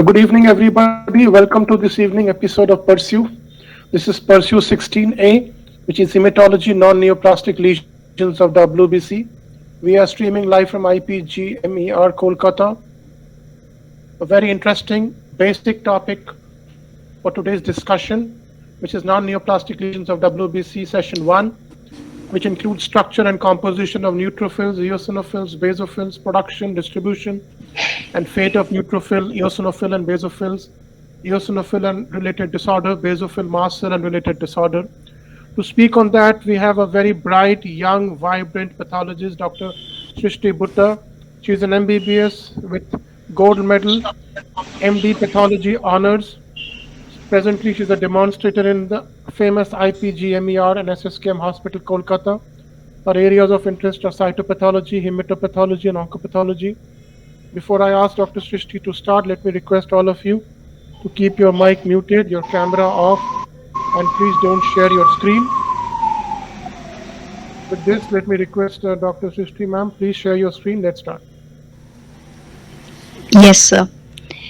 Good evening, everybody. Welcome to this evening episode of Pursue. This is Pursue 16A, which is Hematology Non-Neoplastic Lesions of WBC. We are streaming live from IPGMER, Kolkata. A very interesting, basic topic for today's discussion, which is non-neoplastic lesions of WBC session 1, which includes structure and composition of neutrophils, eosinophils, basophils, production, distribution, and fate of neutrophil, eosinophil, and basophils, eosinophil and related disorder, basophil, mast cell and related disorder. To speak on that, we have a very bright, young, vibrant pathologist, Dr. Shristi Butta. She is an MBBS with gold medal, MD Pathology honors. Presently, she is a demonstrator in the famous IPGMER and SSKM Hospital, Kolkata. Her areas of interest are cytopathology, hematopathology, and oncopathology. Before I ask Dr. Shristi to start, let me request all of you to keep your mic muted, your camera off, and please don't share your screen. With this, let me request Dr. Shristi, ma'am, please share your screen. Let's start. Yes, sir.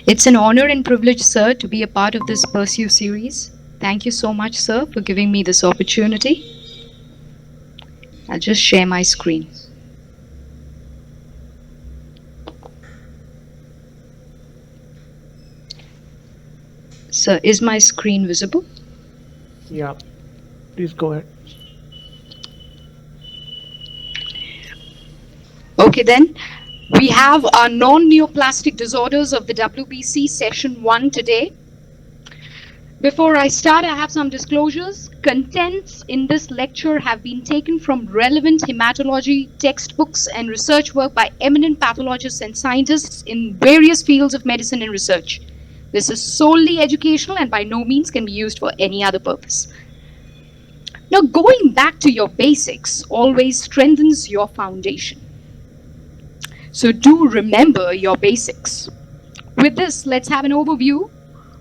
It's an honor and privilege, sir, to be a part of this Pursue series. Thank you so much, sir, for giving me this opportunity. I'll just share my screen. Sir, is my screen visible? Yeah, please go ahead. Okay, then. We have our non-neoplastic disorders of the WBC session 1 today. Before I start, I have some disclosures. Contents in this lecture have been taken from relevant hematology textbooks and research work by eminent pathologists and scientists in various fields of medicine and research. This is solely educational and by no means can be used for any other purpose. Now, going back to your basics always strengthens your foundation. So do remember your basics. With this, let's have an overview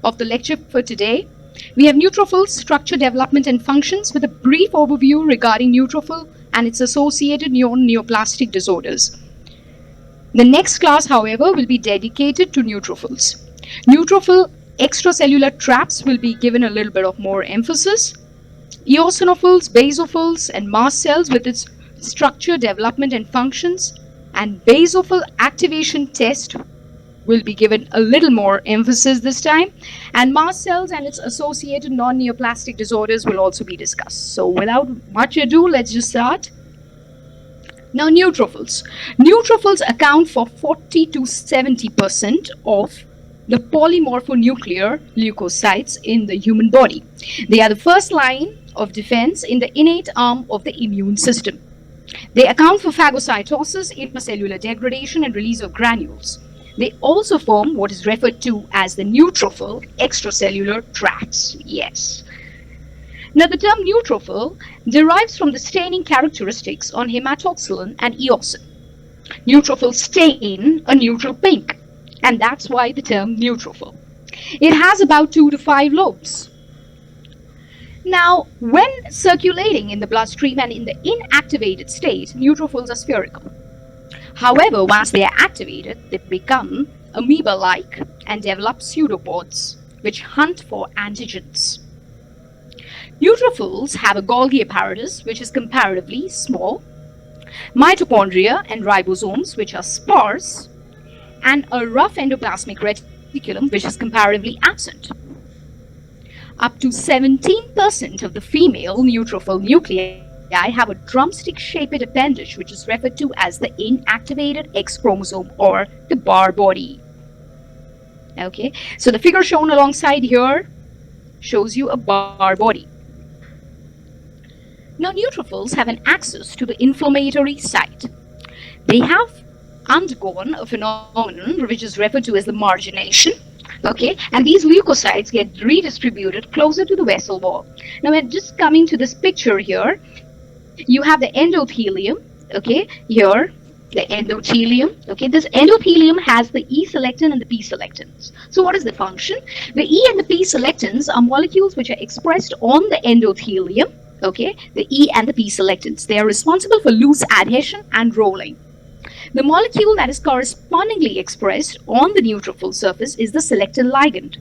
of the lecture for today. We have neutrophils, structure, development, and functions with a brief overview regarding neutrophil and its associated non-neoplastic disorders. The next class, however, will be dedicated to neutrophils. Neutrophil extracellular traps will be given a little bit of more emphasis. Eosinophils, basophils, and mast cells with its structure, development, and functions. And basophil activation test will be given a little more emphasis this time, and mast cells and its associated non-neoplastic disorders will also be discussed. So without much ado, let's just start. Now, neutrophils. Neutrophils account for 40 to 70% of the polymorphonuclear leukocytes in the human body. They are the first line of defense in the innate arm of the immune system. They account for phagocytosis, intracellular degradation, and release of granules. They also form what is referred to as the neutrophil extracellular tracts. Yes. Now, the term neutrophil derives from the staining characteristics on hematoxylin and eosin. Neutrophils stain a neutral pink, and that's why the term neutrophil. It has about 2 to 5 lobes. Now, when circulating in the bloodstream and in the inactivated state, neutrophils are spherical. However, once they are activated, they become amoeba-like and develop pseudopods, which hunt for antigens. Neutrophils have a Golgi apparatus, which is comparatively small, mitochondria and ribosomes, which are sparse, and a rough endoplasmic reticulum, which is comparatively absent. Up to 17% of the female neutrophil nuclei have a drumstick-shaped appendage, which is referred to as the inactivated X chromosome or the bar body. Okay, so the figure shown alongside here shows you a bar body. Now, neutrophils have an access to the inflammatory site. They have undergone a phenomenon which is referred to as the margination. Okay, and these leukocytes get redistributed closer to the vessel wall. Now, we're just coming to this picture here. You have the endothelium, okay, here, the endothelium, okay. This endothelium has the E-selectin and the P-selectins. So what is the function? The E and the P-selectins are molecules which are expressed on the endothelium, okay, the E and the P-selectins. They are responsible for loose adhesion and rolling. The molecule that is correspondingly expressed on the neutrophil surface is the selectin ligand.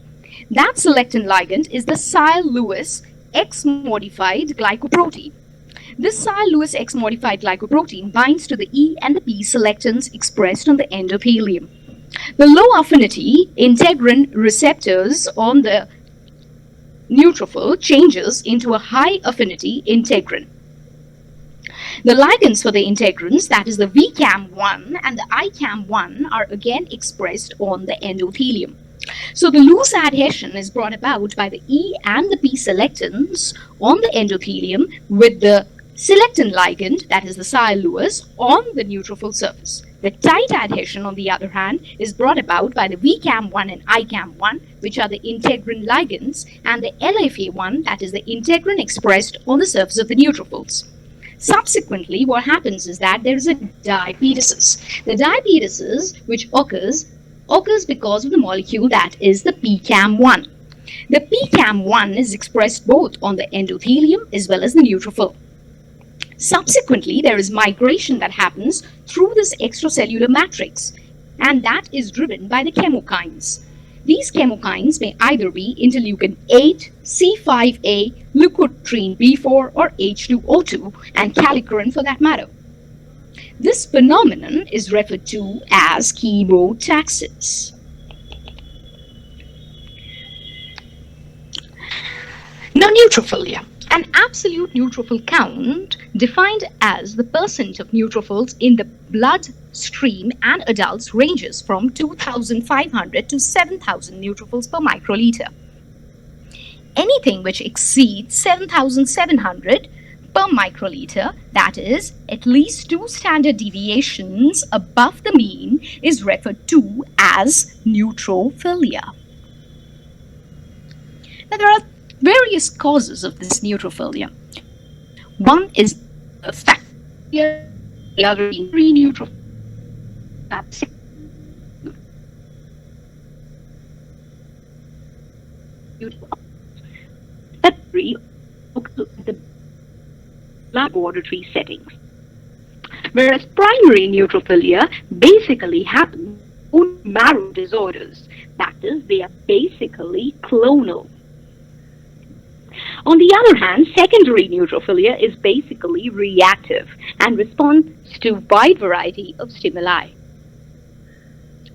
That selectin ligand is the Cy-Lewis X-modified glycoprotein. This Cy-Lewis X-modified glycoprotein binds to the E and the P selectins expressed on the endothelium. The low affinity integrin receptors on the neutrophil changes into a high affinity integrin. The ligands for the integrins, that is the VCAM1 and the ICAM1, are again expressed on the endothelium. So the loose adhesion is brought about by the E and the P selectins on the endothelium with the selectin ligand, that is the Cy-Lewis, on the neutrophil surface. The tight adhesion, on the other hand, is brought about by the VCAM1 and ICAM1, which are the integrin ligands, and the LFA1, that is the integrin expressed on the surface of the neutrophils. Subsequently, what happens is that there is a diapetesis. The diapetesis, which occurs because of the molecule that is the PCAM1. The PCAM1 is expressed both on the endothelium as well as the neutrophil. Subsequently, there is migration that happens through this extracellular matrix, and that is driven by the chemokines. These chemokines may either be interleukin 8, C5a, leukotriene B4, or H2O2, and kallikrein for that matter. This phenomenon is referred to as chemotaxis. Now, neutrophilia. An absolute neutrophil count defined as the percent of neutrophils in the blood stream in adults ranges from 2,500 to 7,000 neutrophils per microliter. Anything which exceeds 7,700 per microliter, that is, at least 2 standard deviations above the mean, is referred to as neutrophilia. Now, there are various causes of this neutrophilia. One is a factor, the other being pre-neutrophilia. The laboratory settings. Whereas primary neutrophilia basically happens in marrow disorders. That is, they are basically clonal. On the other hand, secondary neutrophilia is basically reactive and responds to a wide variety of stimuli.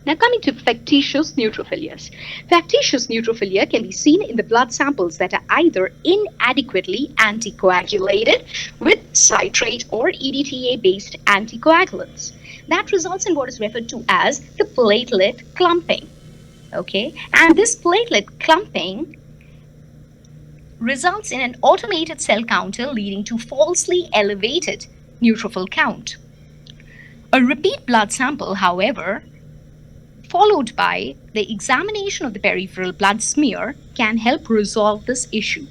Now, coming to factitious neutrophilias. Factitious neutrophilia can be seen in the blood samples that are either inadequately anticoagulated with citrate or EDTA-based anticoagulants. That results in what is referred to as the platelet clumping. Okay, and this platelet clumping results in an automated cell counter leading to falsely elevated neutrophil count. A repeat blood sample, however, followed by the examination of the peripheral blood smear, can help resolve this issue.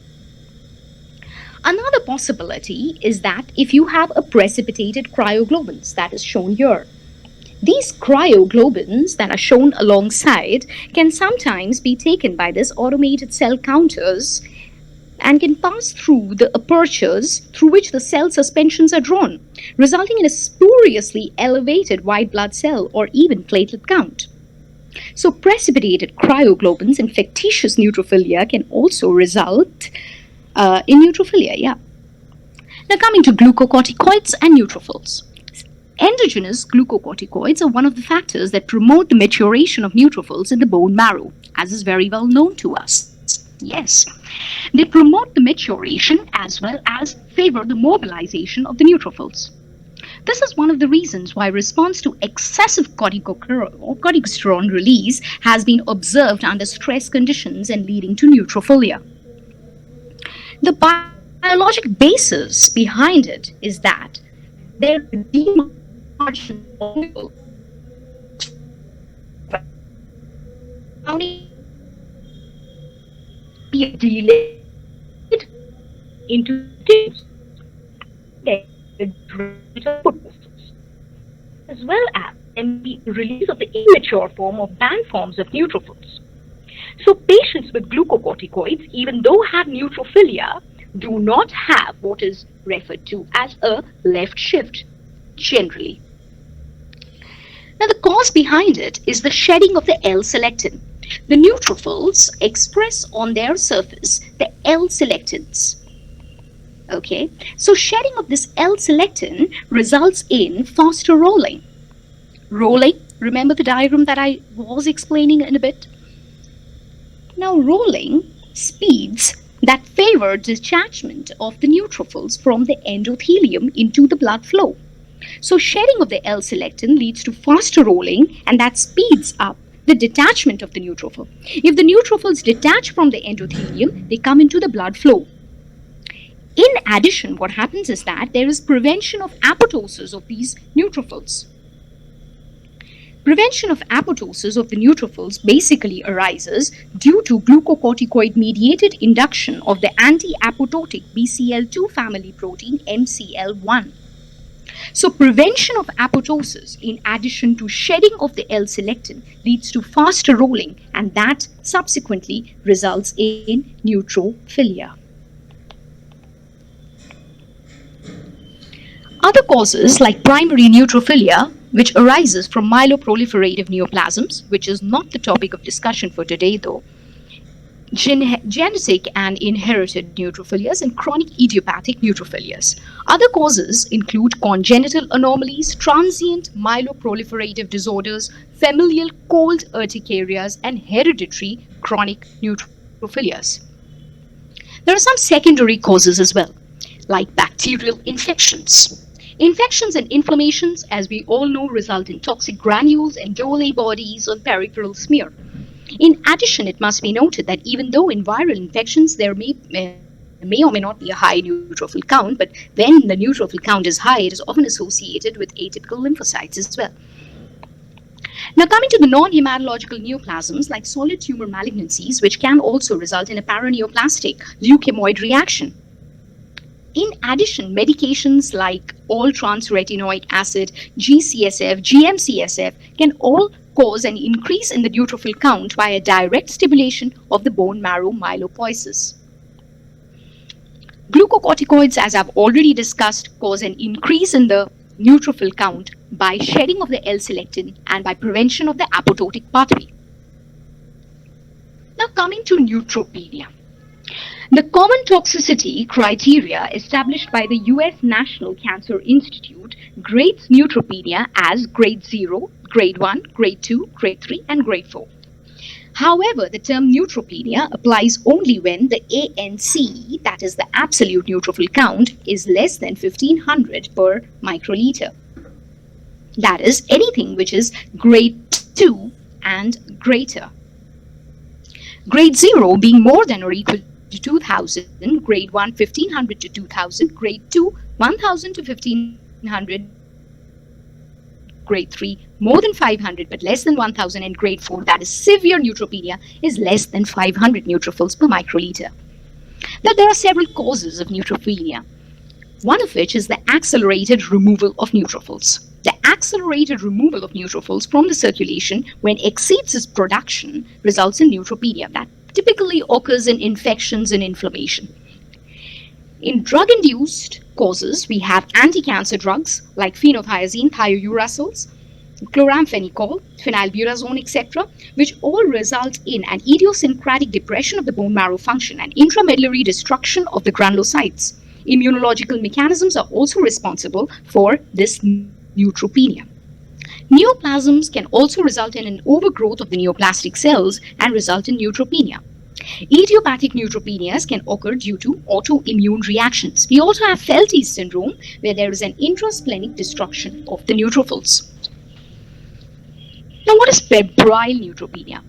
Another possibility is that if you have a precipitated cryoglobins, that is shown here. These cryoglobins that are shown alongside can sometimes be taken by this automated cell counters and can pass through the apertures through which the cell suspensions are drawn, resulting in a spuriously elevated white blood cell or even platelet count. So precipitated cryoglobins in factitious neutrophilia can also result in neutrophilia, Now, coming to glucocorticoids and neutrophils. Endogenous glucocorticoids are one of the factors that promote the maturation of neutrophils in the bone marrow, as is very well known to us. Yes, they promote the maturation as well as favor the mobilization of the neutrophils. This is one of the reasons why response to excessive corticosterone release has been observed under stress conditions and leading to neutrophilia. The biologic basis behind it is that there is demarcation delayed into tubes as well as the release of the immature form of band forms of neutrophils. So patients with glucocorticoids, even though have neutrophilia, do not have what is referred to as a left shift generally. Now, the cause behind it is the shedding of the L-selectin. The neutrophils express on their surface the L-selectins. Okay, so shedding of this L-selectin results in faster rolling. Rolling, remember the diagram that I was explaining in a bit? Now, rolling speeds that favor detachment of the neutrophils from the endothelium into the blood flow. So shedding of the L-selectin leads to faster rolling, and that speeds up the detachment of the neutrophil. If the neutrophils detach from the endothelium, they come into the blood flow. In addition, what happens is that there is prevention of apoptosis of these neutrophils. Prevention of apoptosis of the neutrophils basically arises due to glucocorticoid-mediated induction of the anti-apoptotic BCL2 family protein MCL1. So prevention of apoptosis in addition to shedding of the L-selectin leads to faster rolling, and that subsequently results in neutrophilia. Other causes like primary neutrophilia, which arises from myeloproliferative neoplasms, which is not the topic of discussion for today though, genetic and inherited neutrophilias, and chronic idiopathic neutrophilias. Other causes include congenital anomalies, transient myeloproliferative disorders, familial cold urticarias, and hereditary chronic neutrophilias. There are some secondary causes as well, like bacterial infections. Infections and inflammations, as we all know, result in toxic granules and Dole bodies on peripheral smear. In addition, it must be noted that even though in viral infections there may or may not be a high neutrophil count, but when the neutrophil count is high, it is often associated with atypical lymphocytes as well. Now, coming to the non-hematological neoplasms like solid tumor malignancies, which can also result in a paraneoplastic leukemoid reaction. In addition, medications like all-trans-retinoic acid, GCSF, GM-CSF can all cause an increase in the neutrophil count by a direct stimulation of the bone marrow myelopoiesis. Glucocorticoids, as I've already discussed, cause an increase in the neutrophil count by shedding of the L-selectin and by prevention of the apoptotic pathway. Now, coming to neutropenia. The common toxicity criteria established by the US National Cancer Institute grades neutropenia as grade 0, grade 1, grade 2, grade 3, and grade 4. However, the term neutropenia applies only when the ANC, that is the absolute neutrophil count, is less than 1500 per microliter. That is, anything which is grade 2 and greater. Grade 0 being more than or equal to 2000, grade 1 1500 to 2000, grade 2 1000 to 1500, grade 3 more than 500 but less than 1000, and grade 4, that is severe neutropenia, is less than 500 neutrophils per microliter. Now, there are several causes of neutropenia, one of which is the accelerated removal of neutrophils. The accelerated removal of neutrophils from the circulation when exceeds its production results in neutropenia. That typically occurs in infections and inflammation. In drug-induced causes, we have anti-cancer drugs like phenothiazine, thiouracils, chloramphenicol, phenylburazone, etc., which all result in an idiosyncratic depression of the bone marrow function and intramedullary destruction of the granulocytes. Immunological mechanisms are also responsible for this neutropenia. Neoplasms can also result in an overgrowth of the neoplastic cells and result in neutropenia. Idiopathic neutropenias can occur due to autoimmune reactions. We also have Felty's syndrome, where there is an intrasplenic destruction of the neutrophils. Now, what is febrile neutropenia?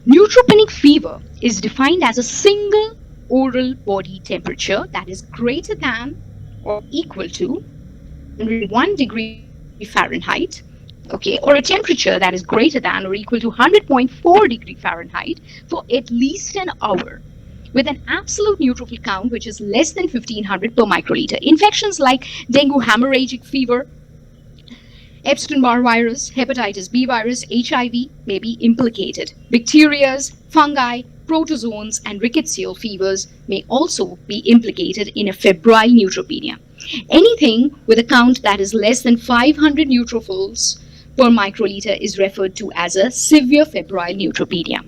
Neutropenic fever is defined as a single oral body temperature that is greater than or equal to 101 degree Fahrenheit, okay, or a temperature that is greater than or equal to 100.4 degree Fahrenheit for at least an hour, with an absolute neutrophil count which is less than 1500 per microliter. Infections like dengue hemorrhagic fever, Epstein-Barr virus, hepatitis B virus, HIV may be implicated. Bacterias, fungi, protozoans, and rickettsial fevers may also be implicated in a febrile neutropenia. Anything with a count that is less than 500 neutrophils per microliter is referred to as a severe febrile neutropenia.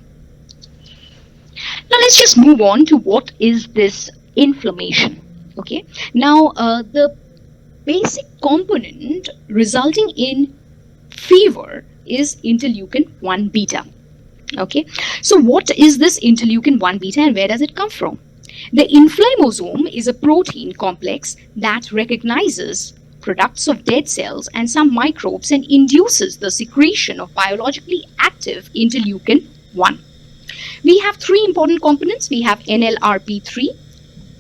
Now let's just move on to what is this inflammation. Okay. Now the basic component resulting in fever is interleukin 1 beta. Okay. So what is this interleukin 1 beta and where does it come from? The inflammosome is a protein complex that recognizes products of dead cells and some microbes and induces the secretion of biologically active interleukin 1. We have three important components. We have NLRP3,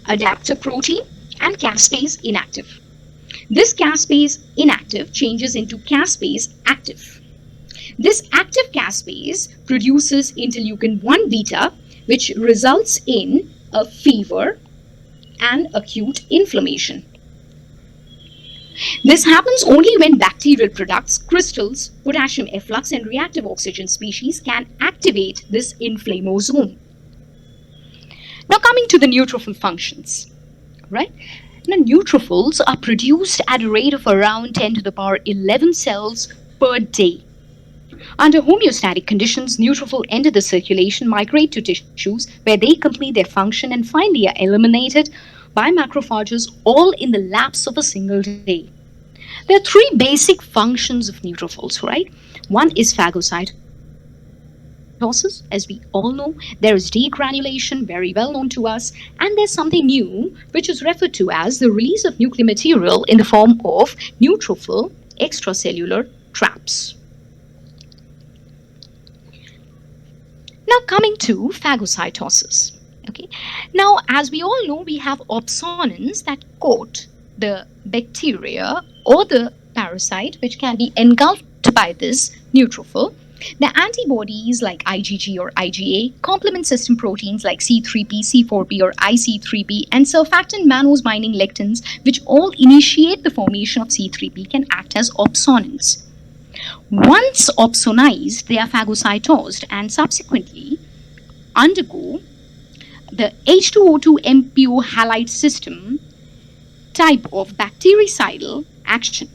adapter protein, and caspase inactive. This caspase inactive changes into caspase active. This active caspase produces interleukin 1 beta, which results in a fever and acute inflammation. This happens only when bacterial products, crystals, potassium efflux, and reactive oxygen species can activate this inflammosome. Now coming to the neutrophil functions, right? Now neutrophils are produced at a rate of around 10 to the power 11 cells per day. Under homeostatic conditions, neutrophils enter the circulation, migrate to tissues where they complete their function and finally are eliminated by macrophages, all in the lapse of a single day. There are three basic functions of neutrophils, right? One is phagocytosis, as we all know. There is degranulation, very well known to us, and there's something new, which is referred to as the release of nuclear material in the form of neutrophil extracellular traps. Now coming to phagocytosis. Okay. Now, as we all know, we have opsonins that coat the bacteria or the parasite, which can be engulfed by this neutrophil. The antibodies like IgG or IgA, complement system proteins like C3p, C4p or IC3p, and surfactant mannose binding lectins, which all initiate the formation of C3p, can act as opsonins. Once opsonized, they are phagocytosed and subsequently undergo the H2O2 MPO Halide System type of bactericidal action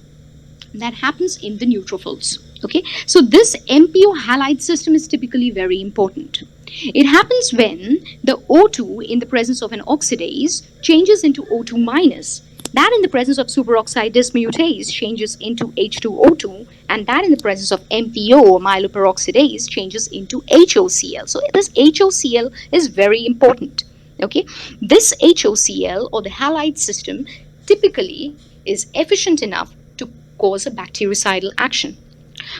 that happens in the neutrophils. Okay, so this MPO halide system is typically very important. It happens when the O2 in the presence of an oxidase changes into O2 minus. That in the presence of superoxide dismutase changes into H2O2, and that in the presence of MPO or myeloperoxidase changes into HOCl. So this HOCl is very important. Okay, this HOCl or the halide system typically is efficient enough to cause a bactericidal action.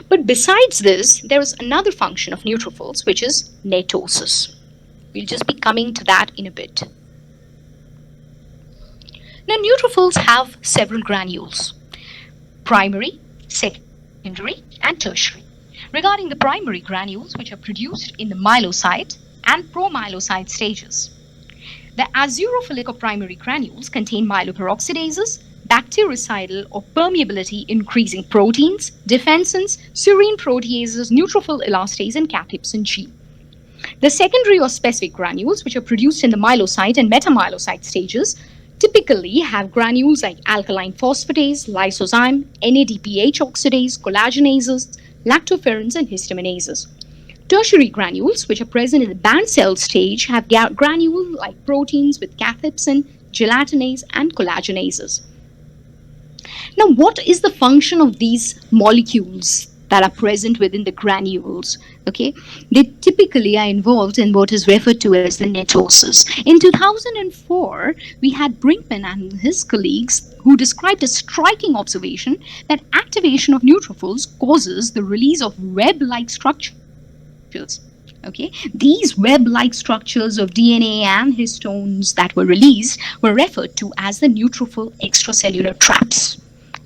But besides this, there is another function of neutrophils, which is netosis. We'll just be coming to that in a bit. Now, neutrophils have several granules: primary, secondary, and tertiary. Regarding the primary granules, which are produced in the myelocyte and promyelocyte stages. The azurophilic or primary granules contain myeloperoxidases, bactericidal or permeability increasing proteins, defensins, serine proteases, neutrophil elastase, and cathepsin G. The secondary or specific granules, which are produced in the myelocyte and metamyelocyte stages, typically have granules like alkaline phosphatase, lysozyme, NADPH oxidase, collagenases, lactoferrins, and histaminases. Tertiary granules, which are present in the band cell stage, have granules like proteins with cathepsin, gelatinase, and collagenases. Now, what is the function of these molecules that are present within the granules? Okay, they typically are involved in what is referred to as the netosis. In 2004, we had Brinkman and his colleagues who described a striking observation that activation of neutrophils causes the release of web-like structures. Okay, these web-like structures of DNA and histones that were released were referred to as the neutrophil extracellular traps.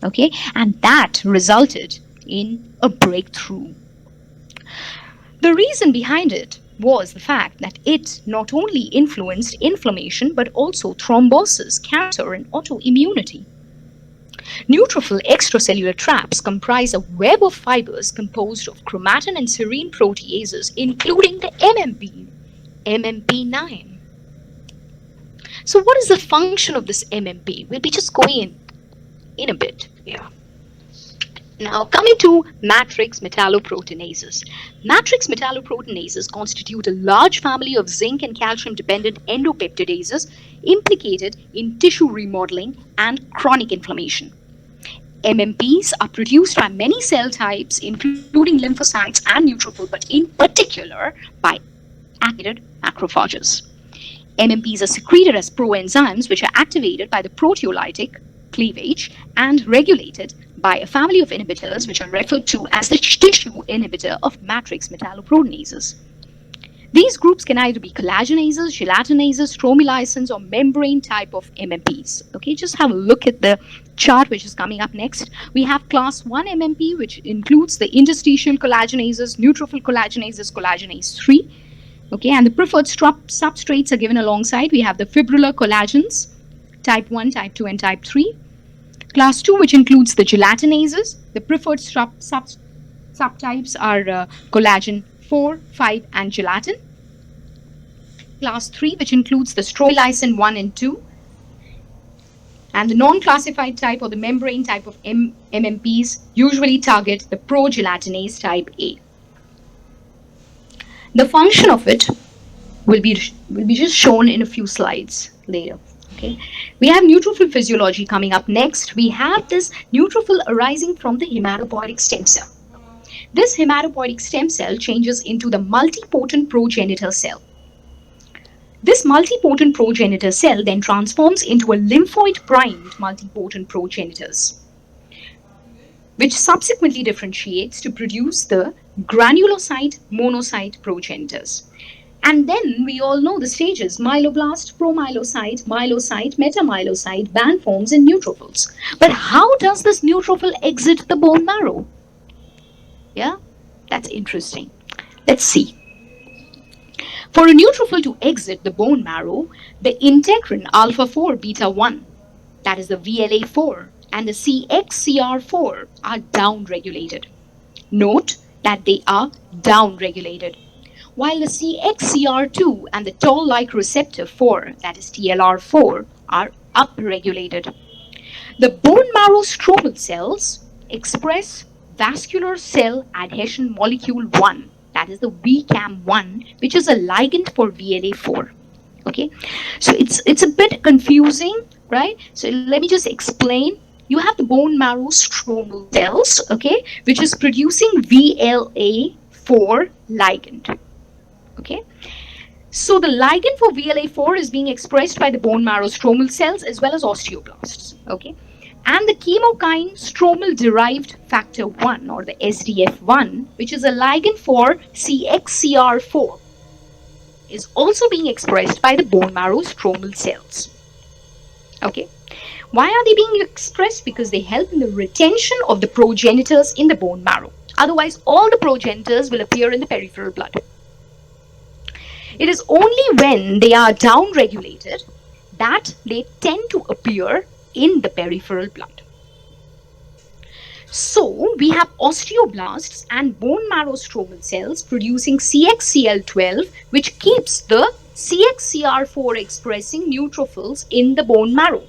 Okay, and that resulted in a breakthrough. The reason behind it was the fact that it not only influenced inflammation but also thrombosis, cancer, and autoimmunity. Neutrophil extracellular traps comprise a web of fibers composed of chromatin and serine proteases, including the MMP9. So what is the function of this MMP? We'll be just going in a bit. Yeah. Now coming to matrix metalloproteinases. Matrix metalloproteinases constitute a large family of zinc and calcium dependent endopeptidases implicated in tissue remodeling and chronic inflammation. MMPs are produced by many cell types, including lymphocytes and neutrophils, but in particular by activated macrophages. MMPs are secreted as proenzymes, which are activated by the proteolytic cleavage and regulated by a family of inhibitors, which are referred to as the tissue inhibitor of matrix metalloproteinases. These groups can either be collagenases, gelatinases, stromylysins, or membrane type of MMPs. Okay, just have a look at the chart which is coming up next. We have class 1 MMP, which includes the interstitial collagenases, neutrophil collagenases, collagenase 3. Okay, and the preferred substrates are given alongside. We have the fibrillar collagens, type 1, type 2, and type 3. Class 2, which includes the gelatinases. The preferred subtypes are collagen 4, 5, and gelatin. Class 3, which includes the strolysin 1 and 2. And the non-classified type or the membrane type of MMPs usually target the progelatinase type A. The function of it will be just shown in a few slides later. Okay, we have neutrophil physiology coming up next. We have this neutrophil arising from the hematopoietic stem cell. This hematopoietic stem cell changes into the multipotent progenitor cell. This multipotent progenitor cell then transforms into a lymphoid-primed multipotent progenitors, which subsequently differentiates to produce the granulocyte monocyte progenitors. And then we all know the stages: myeloblast, promyelocyte, myelocyte, metamyelocyte, band forms, and neutrophils. But how does this neutrophil exit the bone marrow? Yeah, that's interesting. Let's see. For a neutrophil to exit the bone marrow, the integrin alpha 4 beta 1, that is the VLA4, and the CXCR4 are downregulated. Note that they are downregulated, while the CXCR2 and the toll-like receptor 4, that is TLR4, are upregulated. The bone marrow stromal cells express vascular cell adhesion molecule 1, that is the VCAM1, which is a ligand for VLA4. Okay, so it's a bit confusing, right? So let me just explain. You have the bone marrow stromal cells, okay, which is producing VLA4 ligand. Okay, so the ligand for VLA4 is being expressed by the bone marrow stromal cells as well as osteoblasts. Okay, and the chemokine stromal derived factor 1, or the SDF1, which is a ligand for CXCR4, is also being expressed by the bone marrow stromal cells. Okay, why are they being expressed? Because they help in the retention of the progenitors in the bone marrow. Otherwise, all the progenitors will appear in the peripheral blood. It is only when they are downregulated that they tend to appear in the peripheral blood. So we have osteoblasts and bone marrow stromal cells producing CXCL12, which keeps the CXCR4 expressing neutrophils in the bone marrow.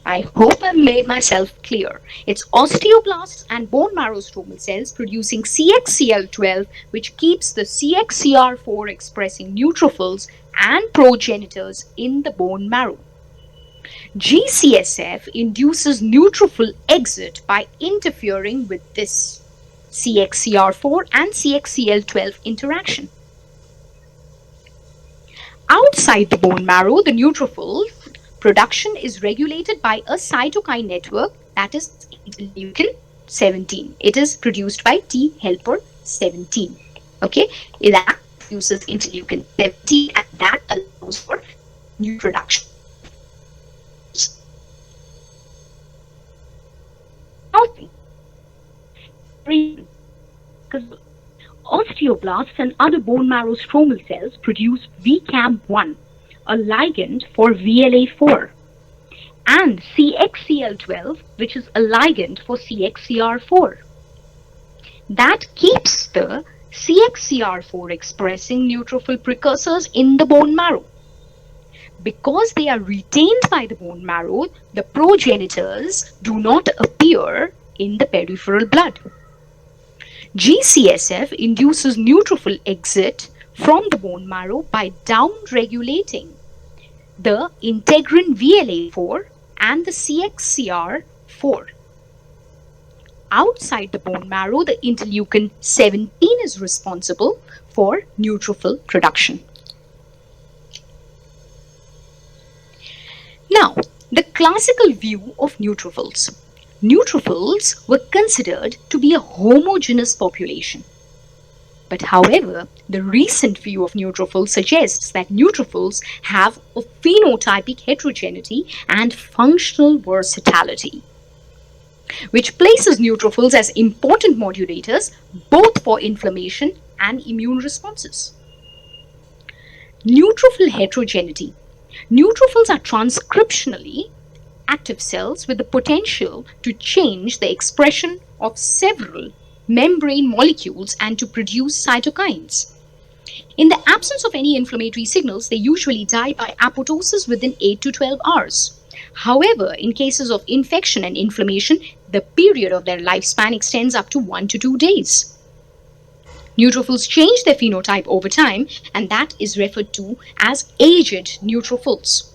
I hope I made myself clear. It's osteoblasts and bone marrow stromal cells producing CXCL12, which keeps the CXCR4 expressing neutrophils and progenitors in the bone marrow. GCSF induces neutrophil exit by interfering with this CXCR4 and CXCL12 interaction. Outside the bone marrow, the neutrophil production is regulated by a cytokine network, that is interleukin 17. It is produced by T helper 17. Okay, that produces interleukin 17, and that allows for new production. Because osteoblasts and other bone marrow stromal cells produce VCAM1, a ligand for VLA4, and CXCL12, which is a ligand for CXCR4. That keeps the CXCR4 expressing neutrophil precursors in the bone marrow. Because they are retained by the bone marrow, the progenitors do not appear in the peripheral blood. GCSF induces neutrophil exit from the bone marrow by down-regulating the integrin VLA4 and the CXCR4. Outside the bone marrow, the interleukin 17 is responsible for neutrophil production. Now, the classical view of neutrophils. Neutrophils were considered to be a homogeneous population. But however, the recent view of neutrophils suggests that neutrophils have a phenotypic heterogeneity and functional versatility, which places neutrophils as important modulators both for inflammation and immune responses. Neutrophil heterogeneity. Neutrophils are transcriptionally active cells with the potential to change the expression of several membrane molecules and to produce cytokines. In the absence of any inflammatory signals, they usually die by apoptosis within 8 to 12 hours. However, in cases of infection and inflammation, the period of their lifespan extends up to 1 to 2 days. Neutrophils change their phenotype over time, and that is referred to as aged neutrophils.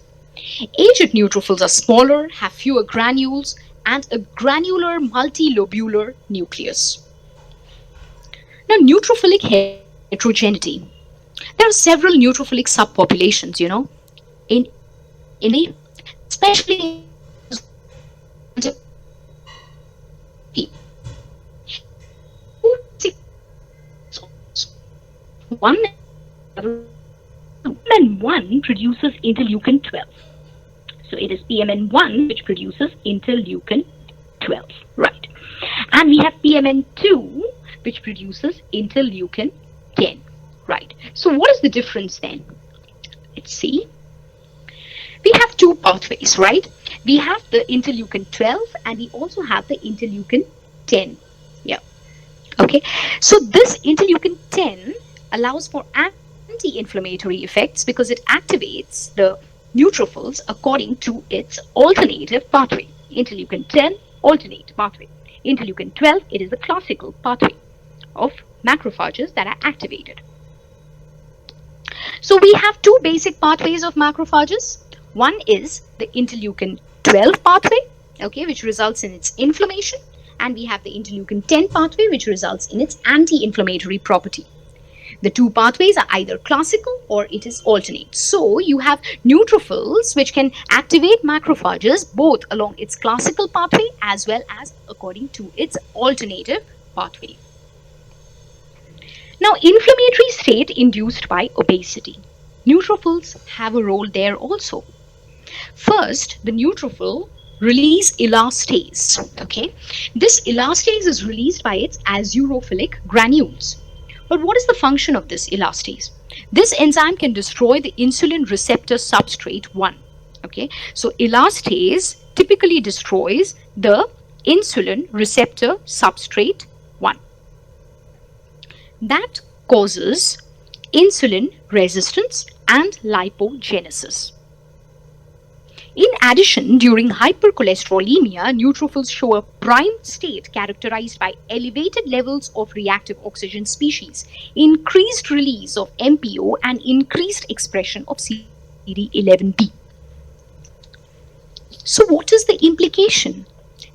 Aged neutrophils are smaller, have fewer granules, and a granular multilobular nucleus. Now, neutrophilic heterogeneity. There are several neutrophilic subpopulations, especially PMN1 produces interleukin 12. So it is PMN1 which produces interleukin 12, right? And we have PMN2 which produces interleukin 10, right? So what is the difference then? Let's see. We have two pathways, right? We have the interleukin 12 and we also have the interleukin 10. Yeah. Okay. So this interleukin 10 allows for anti-inflammatory effects because it activates the neutrophils according to its alternative pathway. Interleukin 10, alternate pathway. Interleukin 12, it is the classical pathway of macrophages that are activated. So we have two basic pathways of macrophages. One is the interleukin 12 pathway, okay, which results in its inflammation, and we have the interleukin 10 pathway, which results in its anti-inflammatory property. The two pathways are either classical or it is alternate. So you have neutrophils which can activate macrophages both along its classical pathway as well as according to its alternative pathway. Now, inflammatory state induced by obesity. Neutrophils have a role there also. First, the neutrophil release elastase. Okay, this elastase is released by its azurophilic granules. But what is the function of this elastase? This enzyme can destroy the insulin receptor substrate 1. Okay, so elastase typically destroys the insulin receptor substrate 1. That causes insulin resistance and lipogenesis. In addition, during hypercholesterolemia, neutrophils show a primed state characterized by elevated levels of reactive oxygen species, increased release of MPO, and increased expression of CD11B. So what is the implication?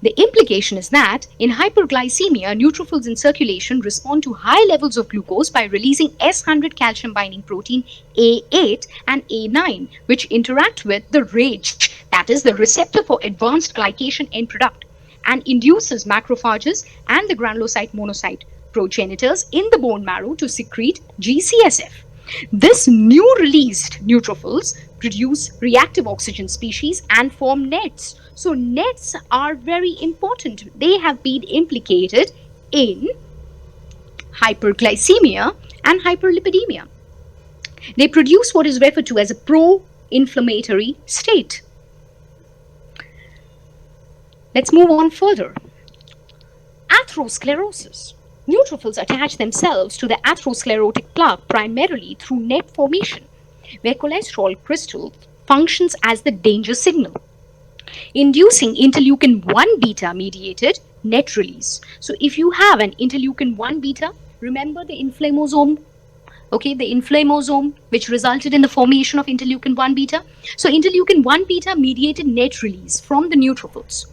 The implication is that in hyperglycemia, neutrophils in circulation respond to high levels of glucose by releasing S100 calcium binding protein A8 and A9, which interact with the RAGE, that is the receptor for advanced glycation end product, and induces macrophages and the granulocyte monocyte progenitors in the bone marrow to secrete GCSF. This new released neutrophils produce reactive oxygen species and form nets. So nets are very important. They have been implicated in hyperglycemia and hyperlipidemia. They produce what is referred to as a pro-inflammatory state. Let's move on further. Atherosclerosis. Neutrophils attach themselves to the atherosclerotic plaque primarily through net formation, where cholesterol crystal functions as the danger signal, inducing interleukin 1 beta mediated net release. So if you have an interleukin 1 beta, remember the inflammasome, okay, the inflammasome which resulted in the formation of interleukin 1 beta. So interleukin 1 beta mediated net release from the neutrophils.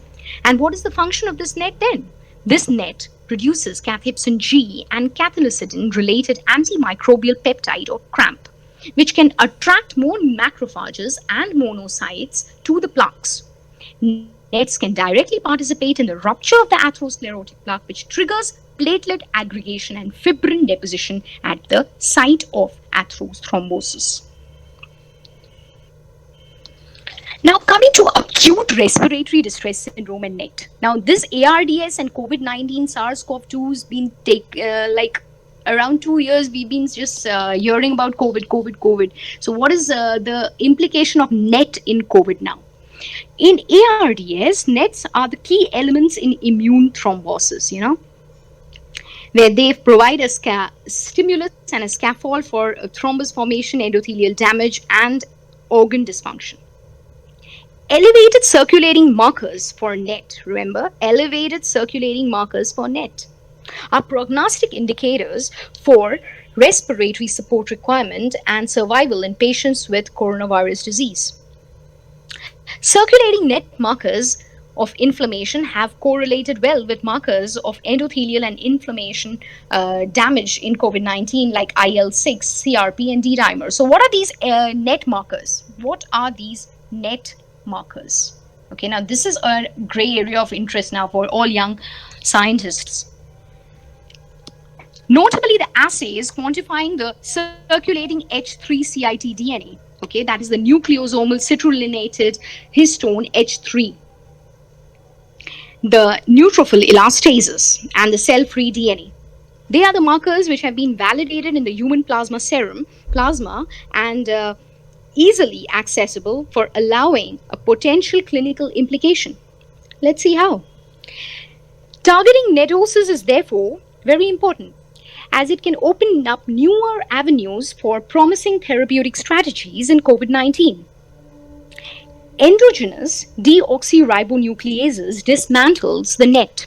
And what is the function of this net then? This net produces cathepsin G and cathelicidin related antimicrobial peptide or cramp, which can attract more macrophages and monocytes to the plaques. Nets can directly participate in the rupture of the atherosclerotic plaque, which triggers platelet aggregation and fibrin deposition at the site of atherothrombosis. Now, coming to acute respiratory distress syndrome and NET. Now, this ARDS and COVID-19 SARS-CoV-2 has been around 2 years. We've been just hearing about COVID. So, what is the implication of NET in COVID now? In ARDS, NETs are the key elements in immune thrombosis, where they provide a stimulus and a scaffold for thrombus formation, endothelial damage, and organ dysfunction. Elevated circulating markers for NET, remember, elevated circulating markers for NET are prognostic indicators for respiratory support requirement and survival in patients with coronavirus disease. Circulating NET markers of inflammation have correlated well with markers of endothelial and inflammation damage in COVID-19 like IL-6, CRP, and D-dimer. So what are these NET markers? What are these NET markers? Okay, now this is a gray area of interest now for all young scientists. Notably, the assays quantifying the circulating H3 citDNA, okay, that is the nucleosomal citrullinated histone H3, the neutrophil elastases, and the cell-free DNA. They are the markers which have been validated in the human plasma serum, and easily accessible for allowing a potential clinical implication. Let's see how. Targeting netosis is therefore very important, as it can open up newer avenues for promising therapeutic strategies in COVID-19. Endogenous deoxyribonucleases dismantles the NET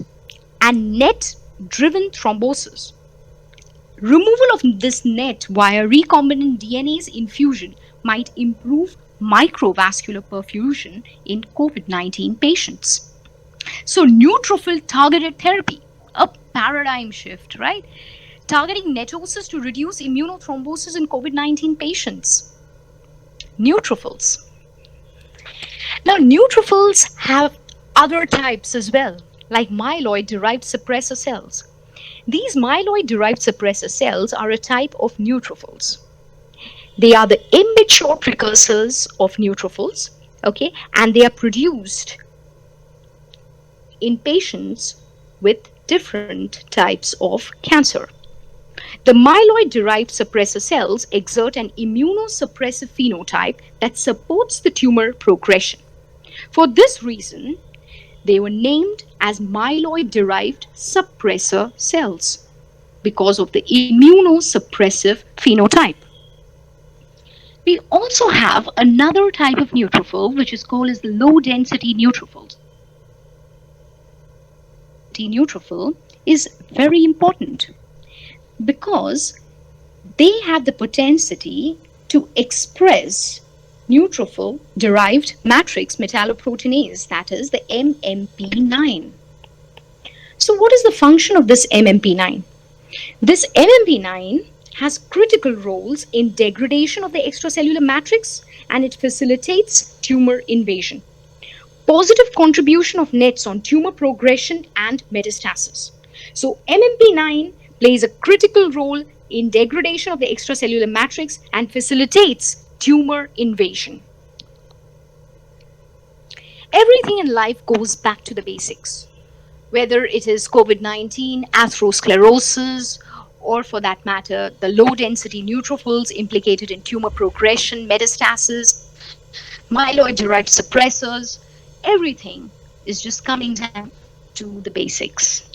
and NET-driven thrombosis. Removal of this NET via recombinant DNase infusion might improve microvascular perfusion in COVID-19 patients. So neutrophil targeted therapy, a paradigm shift, right? Targeting netosis to reduce immunothrombosis in COVID-19 patients. Neutrophils. Now, neutrophils have other types as well, like myeloid-derived suppressor cells. These myeloid-derived suppressor cells are a type of neutrophils. They are the immature precursors of neutrophils, okay, and they are produced in patients with different types of cancer. The myeloid-derived suppressor cells exert an immunosuppressive phenotype that supports the tumor progression. For this reason, they were named as myeloid-derived suppressor cells because of the immunosuppressive phenotype. We also have another type of neutrophil which is called as the low-density neutrophils. The neutrophil is very important because they have the potentiality to express neutrophil-derived matrix metalloproteinase, that is the MMP9. So what is the function of this MMP9? This MMP9 has critical roles in degradation of the extracellular matrix, and it facilitates tumor invasion. Positive contribution of NETs on tumor progression and metastasis. So MMP9 plays a critical role in degradation of the extracellular matrix and facilitates tumor invasion. Everything in life goes back to the basics, whether it is COVID-19, atherosclerosis, or for that matter, the low-density neutrophils implicated in tumor progression, metastasis, myeloid-derived suppressors. Everything is just coming down to the basics.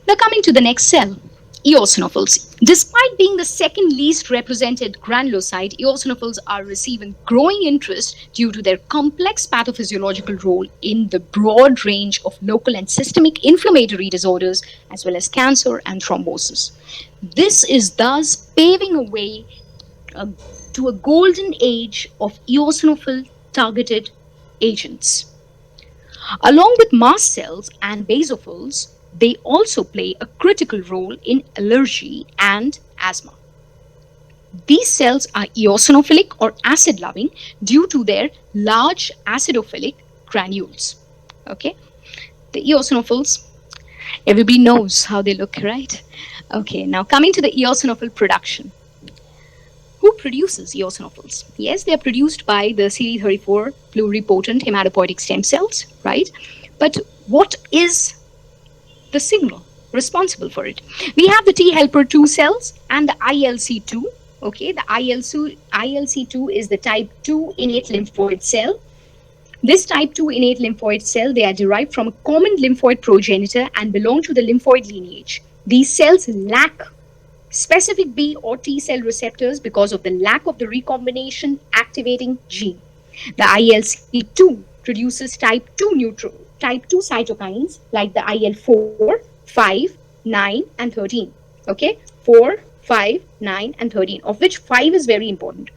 Now coming to the next cell, eosinophils. Despite being the second least represented granulocyte, eosinophils are receiving growing interest due to their complex pathophysiological role in the broad range of local and systemic inflammatory disorders, as well as cancer and thrombosis. This is thus paving a way to a golden age of eosinophil targeted agents. Along with mast cells and basophils, they also play a critical role in allergy and asthma. These cells are eosinophilic or acid-loving due to their large acidophilic granules. Okay, the eosinophils, everybody knows how they look, right? Okay, now coming to the eosinophil production. Who produces eosinophils? Yes, they are produced by the CD34 pluripotent hematopoietic stem cells, right? But what is the signal responsible for it? We have the T helper 2 cells and the ILC2. Okay, the ILC2 is the type 2 innate lymphoid cell. This type 2 innate lymphoid cell, they are derived from a common lymphoid progenitor and belong to the lymphoid lineage. These cells lack specific B or T cell receptors because of the lack of the recombination activating gene. The ILC2 produces type 2 cytokines like the IL-4, 5, 9 and 13. Okay, 4, 5, 9 and 13, of which 5 is very important.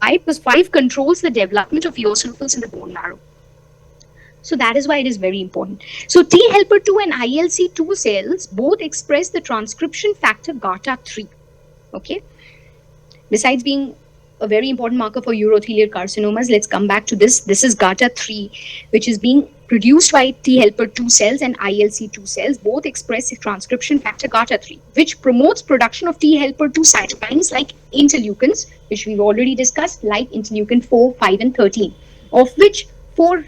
5 because 5 controls the development of eosinophils in the bone marrow. So that is why it is very important. So T helper 2 and ILC2 cells both express the transcription factor GATA3. Okay. Besides being a very important marker for urothelial carcinomas, let's come back to this. This is GATA3, which is being produced by T helper 2 cells and ILC2 cells. Both express the transcription factor GATA3, which promotes production of T helper 2 cytokines like interleukins, which we've already discussed, like interleukin 4, 5 and 13, of which 5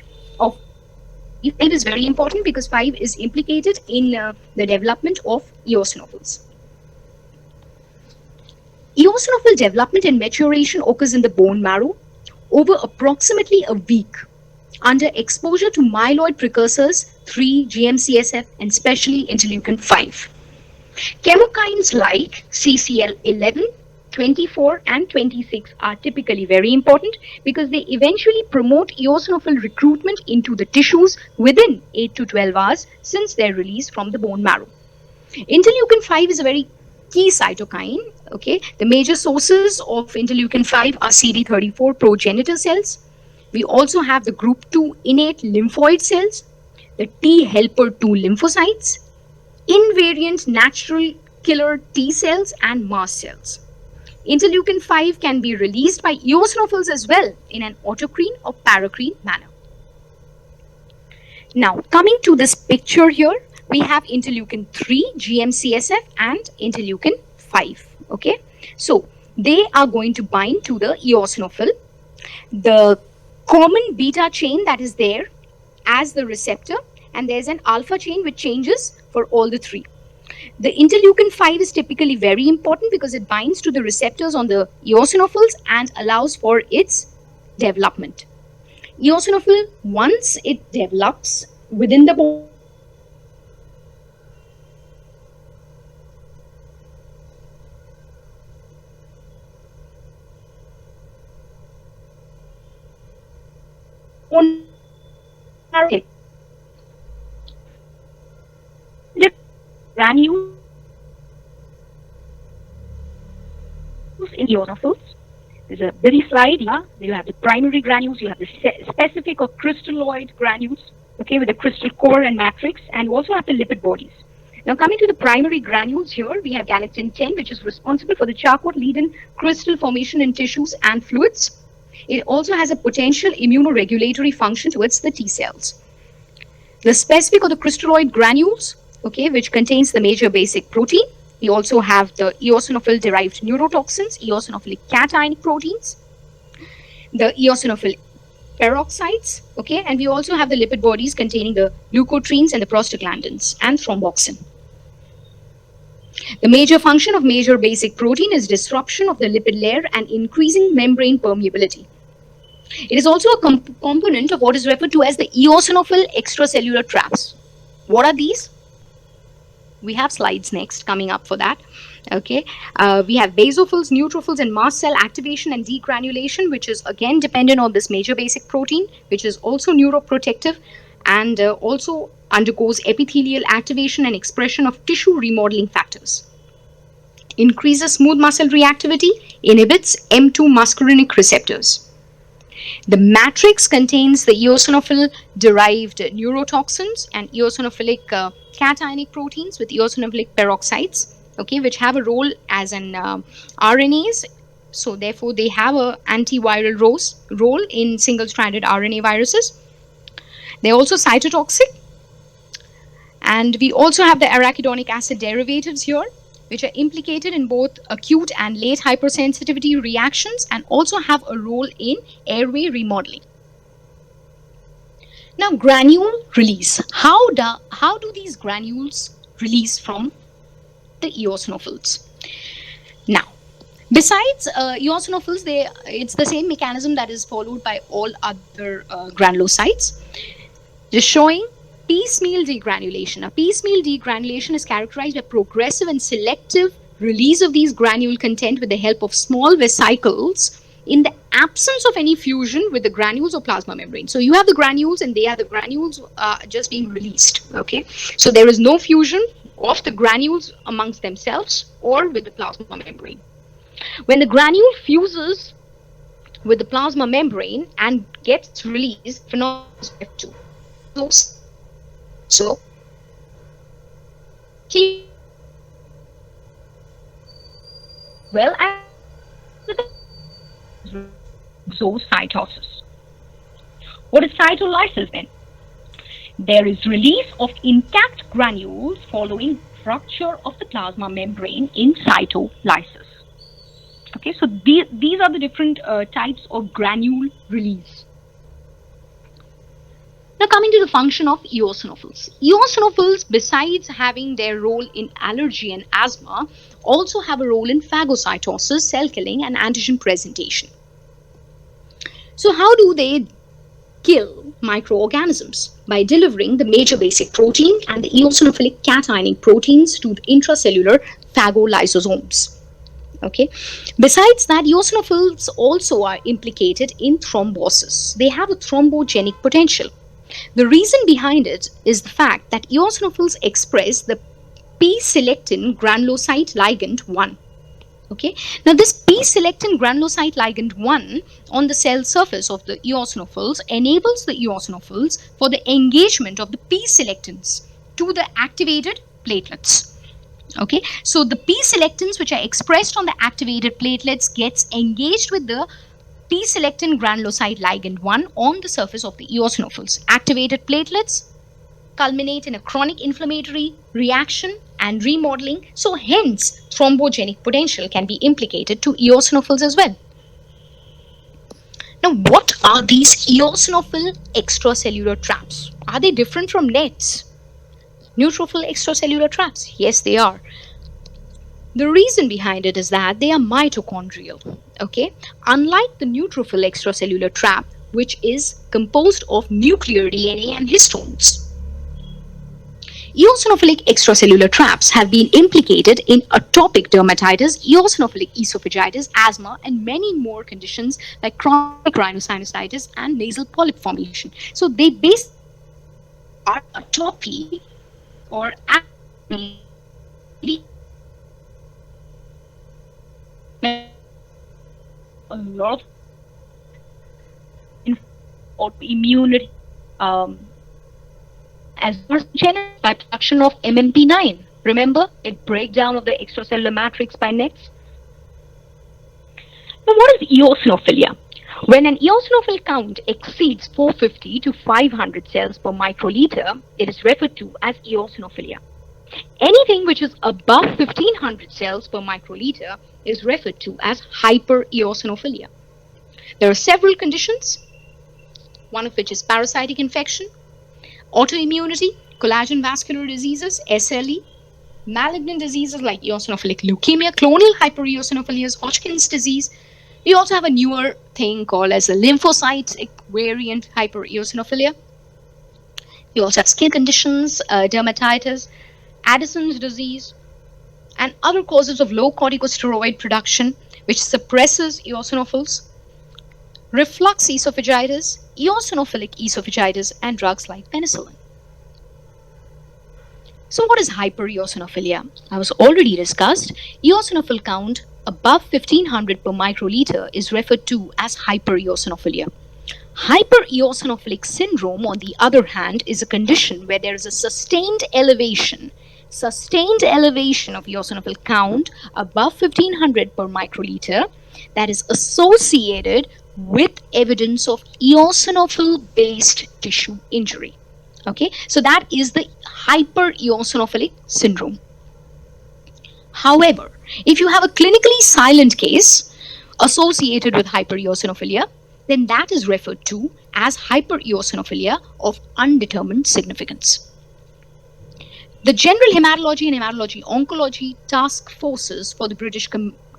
is very important because 5 is implicated in the development of eosinophils. Eosinophil development and maturation occurs in the bone marrow over approximately a week under exposure to myeloid precursors 3, GM-CSF, and especially interleukin 5. Chemokines like CCL11, 24 and 26 are typically very important because they eventually promote eosinophil recruitment into the tissues within 8 to 12 hours since their release from the bone marrow. Interleukin 5 is a very key cytokine. Okay, the major sources of interleukin 5 are CD34 progenitor cells. We also have the group 2 innate lymphoid cells, the T helper 2 lymphocytes, invariant natural killer T cells and mast cells. Interleukin 5 can be released by eosinophils as well in an autocrine or paracrine manner. Now, coming to this picture here, we have interleukin 3, GM-CSF, and interleukin 5. Okay, so they are going to bind to the eosinophil. The common beta chain that is there as the receptor, and there's an alpha chain which changes for all the three. The interleukin 5 is typically very important because it binds to the receptors on the eosinophils and allows for its development. Eosinophil, once it develops within the bone granules in eosinophils. There's a busy slide. Yeah, you have the primary granules, you have the specific or crystalloid granules, okay, with the crystal core and matrix, and you also have the lipid bodies. Now, coming to the primary granules here, we have galectin 10, which is responsible for the Charcot-Leyden crystal formation in tissues and fluids. It also has a potential immunoregulatory function towards the T cells. The specific or the crystalloid granules, okay, which contains the major basic protein. We also have the eosinophil-derived neurotoxins, eosinophilic cationic proteins, the eosinophil peroxides, okay, and we also have the lipid bodies containing the leukotrienes and the prostaglandins and thromboxane. The major function of major basic protein is disruption of the lipid layer and increasing membrane permeability. It is also a component of what is referred to as the eosinophil extracellular traps. What are these? We have slides next coming up for that. Okay, we have basophils, neutrophils, and mast cell activation and degranulation, which is again dependent on this major basic protein, which is also neuroprotective and also undergoes epithelial activation and expression of tissue remodeling factors. Increases smooth muscle reactivity, inhibits M2 muscarinic receptors. The matrix contains the eosinophil-derived neurotoxins and eosinophilic cationic proteins with eosinophilic peroxides, okay, which have a role as an RNase. So therefore, they have an antiviral role in single-stranded RNA viruses. They're also cytotoxic. And we also have the arachidonic acid derivatives here, which are implicated in both acute and late hypersensitivity reactions and also have a role in airway remodeling. Now, granule release. How do these granules release from the eosinophils? Now, besides eosinophils, it's the same mechanism that is followed by all other granulocytes, just showing piecemeal degranulation. Now, piecemeal degranulation is characterized by progressive and selective release of these granule content with the help of small vesicles in the absence of any fusion with the granules or plasma membrane. So you have the granules and they are the granules just being released. Okay, so there is no fusion of the granules amongst themselves or with the plasma membrane. When the granule fuses with the plasma membrane and gets released, phenomenon is F2. So, well, cytosis. What is cytolysis then? There is release of intact granules following rupture of the plasma membrane in cytolysis. Okay, so these are the different types of granule release. Now, coming to the function of eosinophils. Eosinophils, besides having their role in allergy and asthma, also have a role in phagocytosis, cell killing, and antigen presentation. So, how do they kill microorganisms? By delivering the major basic protein and the eosinophilic cationic proteins to the intracellular phagolysosomes. Okay. Besides that, eosinophils also are implicated in thrombosis. They have a thrombogenic potential. The reason behind it is the fact that eosinophils express the p-selectin granulocyte ligand 1. Okay. Now, this p-selectin granulocyte ligand 1 on the cell surface of the eosinophils enables the eosinophils for the engagement of the p-selectins to the activated platelets. Okay, so the p-selectins which are expressed on the activated platelets gets engaged with the p-selectin granulocyte ligand 1 on the surface of the eosinophils. Activated platelets culminate in a chronic inflammatory reaction and remodeling, so hence thrombogenic potential can be implicated to eosinophils as well. Now, what are these eosinophil extracellular traps? Are they different from nets? Neutrophil extracellular traps? Yes, they are. The reason behind it is that they are mitochondrial. Okay, unlike the neutrophil extracellular trap, which is composed of nuclear DNA and histones. Eosinophilic extracellular traps have been implicated in atopic dermatitis, eosinophilic esophagitis, asthma, and many more conditions like chronic rhinosinusitis and nasal polyp formation. So they basically are atopy or a lot of autoimmunity as generated by production of MMP9. Remember, it breakdown of the extracellular matrix by nets. Now, what is eosinophilia? When an eosinophil count exceeds 450 to 500 cells per microliter, it is referred to as eosinophilia. Anything which is above 1500 cells per microliter is referred to as hypereosinophilia. There are several conditions, one of which is parasitic infection, autoimmunity, collagen vascular diseases, SLE, malignant diseases like eosinophilic leukemia, clonal hypereosinophilias, Hodgkin's disease. We also have a newer thing called as a lymphocytic variant hypereosinophilia. We also have skin conditions, dermatitis, Addison's disease, and other causes of low corticosteroid production, which suppresses eosinophils, reflux esophagitis, eosinophilic esophagitis, and drugs like penicillin. So what is hypereosinophilia? I was already discussed. Eosinophil count above 1500 per microliter is referred to as hypereosinophilia. Hypereosinophilic syndrome, on the other hand, is a condition where there is a sustained elevation of eosinophil count above 1500 per microliter that is associated with evidence of eosinophil-based tissue injury. Okay, so that is the hypereosinophilic syndrome. However, if you have a clinically silent case associated with hypereosinophilia, then that is referred to as hypereosinophilia of undetermined significance. The General Hematology and Hematology Oncology Task Forces for the British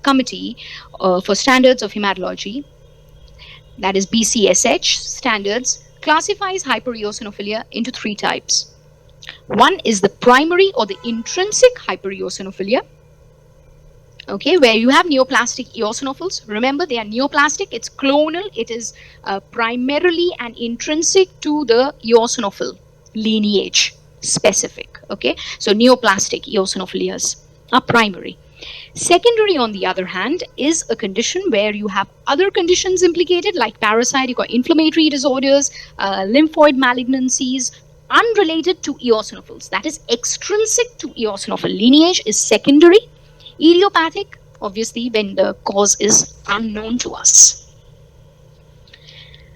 Committee for Standards of Hematology, that is BCSH standards, classifies hypereosinophilia into three types. One is the primary or the intrinsic hypereosinophilia, okay, where you have neoplastic eosinophils. Remember, they are neoplastic, it's clonal, it is primarily and intrinsic to the eosinophil lineage specific, okay. So neoplastic eosinophilias are primary. Secondary, on the other hand, is a condition where you have other conditions implicated like parasitic or inflammatory disorders, lymphoid malignancies, unrelated to eosinophils. That is extrinsic to eosinophil lineage is secondary. Idiopathic, obviously, when the cause is unknown to us.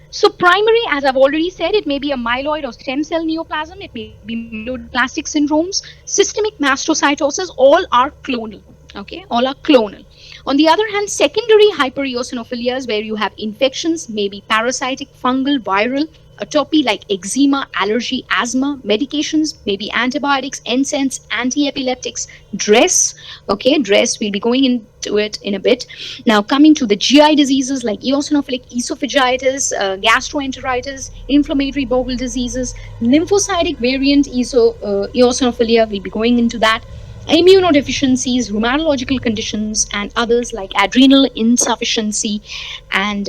So primary, as I've already said, it may be a myeloid or stem cell neoplasm, it may be myelodysplastic syndromes, systemic mastocytosis, all are clonal. Okay, all are clonal. On the other hand, secondary hypereosinophilias where you have infections, maybe parasitic, fungal, viral, atopy like eczema, allergy, asthma, medications, maybe antibiotics, NSAIDs, anti-epileptics, DRESS. Okay, DRESS, we'll be going into it in a bit. Now, coming to the GI diseases like eosinophilic esophagitis, gastroenteritis, inflammatory bowel diseases, lymphocytic variant eosinophilia, we'll be going into that. Immunodeficiencies, rheumatological conditions, and others like adrenal insufficiency and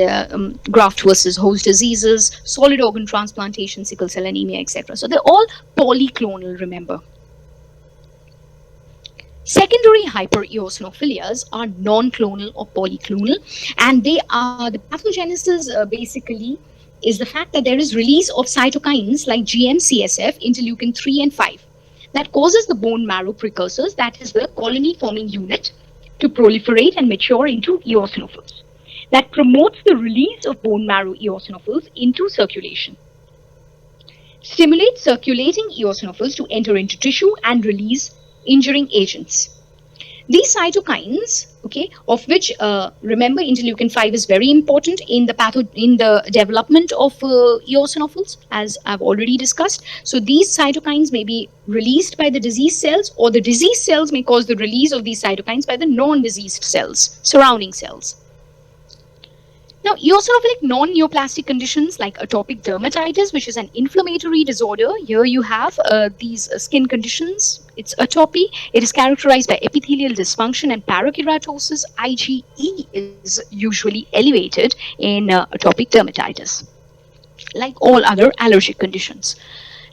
graft versus host diseases, solid organ transplantation, sickle cell anemia, etc. So they're all polyclonal, remember. Secondary hypereosinophilias are non-clonal or polyclonal, and they are the pathogenesis basically is the fact that there is release of cytokines like GM-CSF, interleukin 3 and 5. That causes the bone marrow precursors, that is the colony-forming unit, to proliferate and mature into eosinophils. That promotes the release of bone marrow eosinophils into circulation. Stimulates circulating eosinophils to enter into tissue and release injuring agents. These cytokines, okay, of which remember interleukin 5 is very important in the development of eosinophils, as I've already discussed. So these cytokines may be released by the diseased cells, or the diseased cells may cause the release of these cytokines by the non-diseased cells, surrounding cells. Now, eosinophilic non-neoplastic conditions like atopic dermatitis, which is an inflammatory disorder. Here you have these skin conditions. It's atopy. It is characterized by epithelial dysfunction and parakeratosis. IgE is usually elevated in atopic dermatitis, like all other allergic conditions.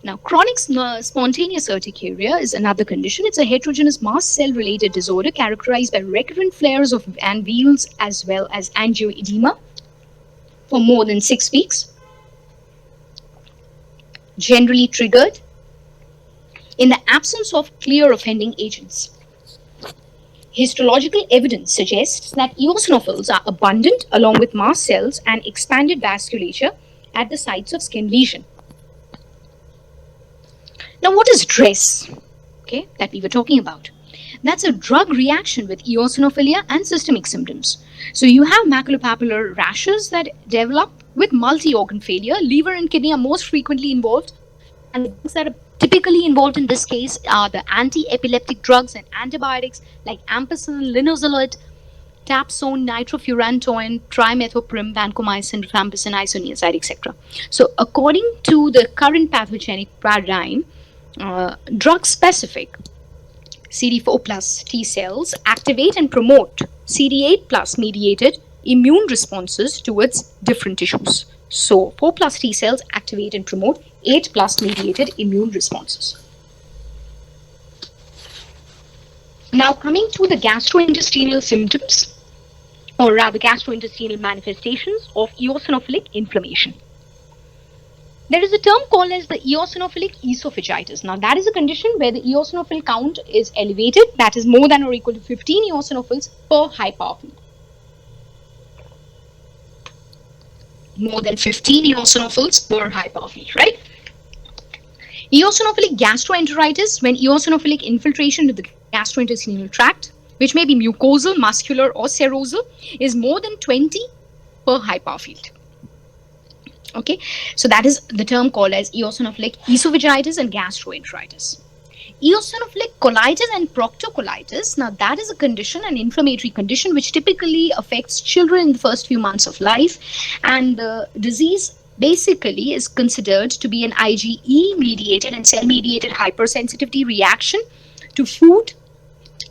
Now, chronic spontaneous urticaria is another condition. It's a heterogeneous mast cell-related disorder characterized by recurrent flares of alveoles as well as angioedema for more than 6 weeks, generally triggered in the absence of clear offending agents. Histological evidence suggests that eosinophils are abundant along with mast cells and expanded vasculature at the sites of skin lesion. Now, what is DRESS? Okay, that we were talking about. That's a drug reaction with eosinophilia and systemic symptoms. So you have maculopapular rashes that develop with multi-organ failure. Liver and kidney are most frequently involved, and the drugs that are typically involved in this case are the anti-epileptic drugs and antibiotics like ampicillin, linezolid, tapsone, nitrofurantoin, trimethoprim, vancomycin, rifampicin, isoniazid, etc. So according to the current pathogenic paradigm, drug-specific CD4 plus T cells activate and promote CD8 plus mediated immune responses towards different tissues. So 4 plus T cells activate and promote 8 plus mediated immune responses. Now coming to the gastrointestinal symptoms, or rather gastrointestinal manifestations of eosinophilic inflammation. There is a term called as the eosinophilic esophagitis. Now that is a condition where the eosinophil count is elevated, that is more than or equal to 15 eosinophils per high power field. More than 15 eosinophils per high power field, right? Eosinophilic gastroenteritis, when eosinophilic infiltration to the gastrointestinal tract, which may be mucosal, muscular, or serosal, is more than 20 per high power field. Okay, so that is the term called as eosinophilic esophagitis and gastroenteritis. Eosinophilic colitis and proctocolitis, now that is a condition, an inflammatory condition, which typically affects children in the first few months of life, and the disease basically is considered to be an IgE mediated and cell mediated hypersensitivity reaction to food,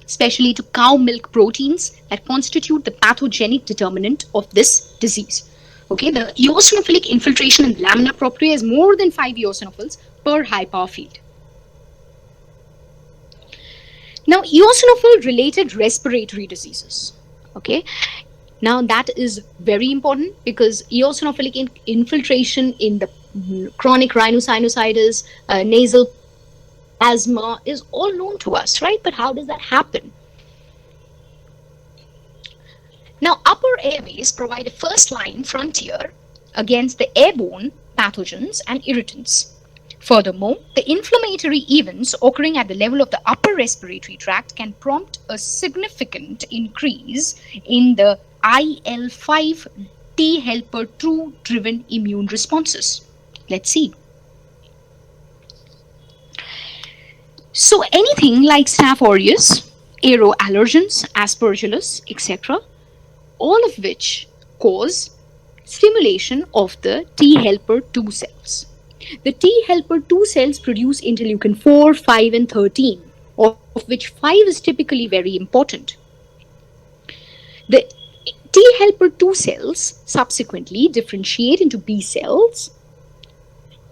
especially to cow milk proteins that constitute the pathogenic determinant of this disease. Okay, the eosinophilic infiltration in the lamina propria is more than 5 eosinophils per high power field. Now, eosinophil related respiratory diseases. Okay, now that is very important because eosinophilic infiltration in the chronic rhinosinusitis, nasal asthma is all known to us, right? But how does that happen? Now, upper airways provide a first-line frontier against the airborne pathogens and irritants. Furthermore, the inflammatory events occurring at the level of the upper respiratory tract can prompt a significant increase in the IL-5 T helper 2 driven immune responses. Let's see. So anything like Staph aureus, aeroallergens, aspergillus, etc., all of which cause stimulation of the T helper 2 cells. The T helper 2 cells produce interleukin 4, 5 and 13, of which 5 is typically very important. The T helper 2 cells subsequently differentiate into B cells,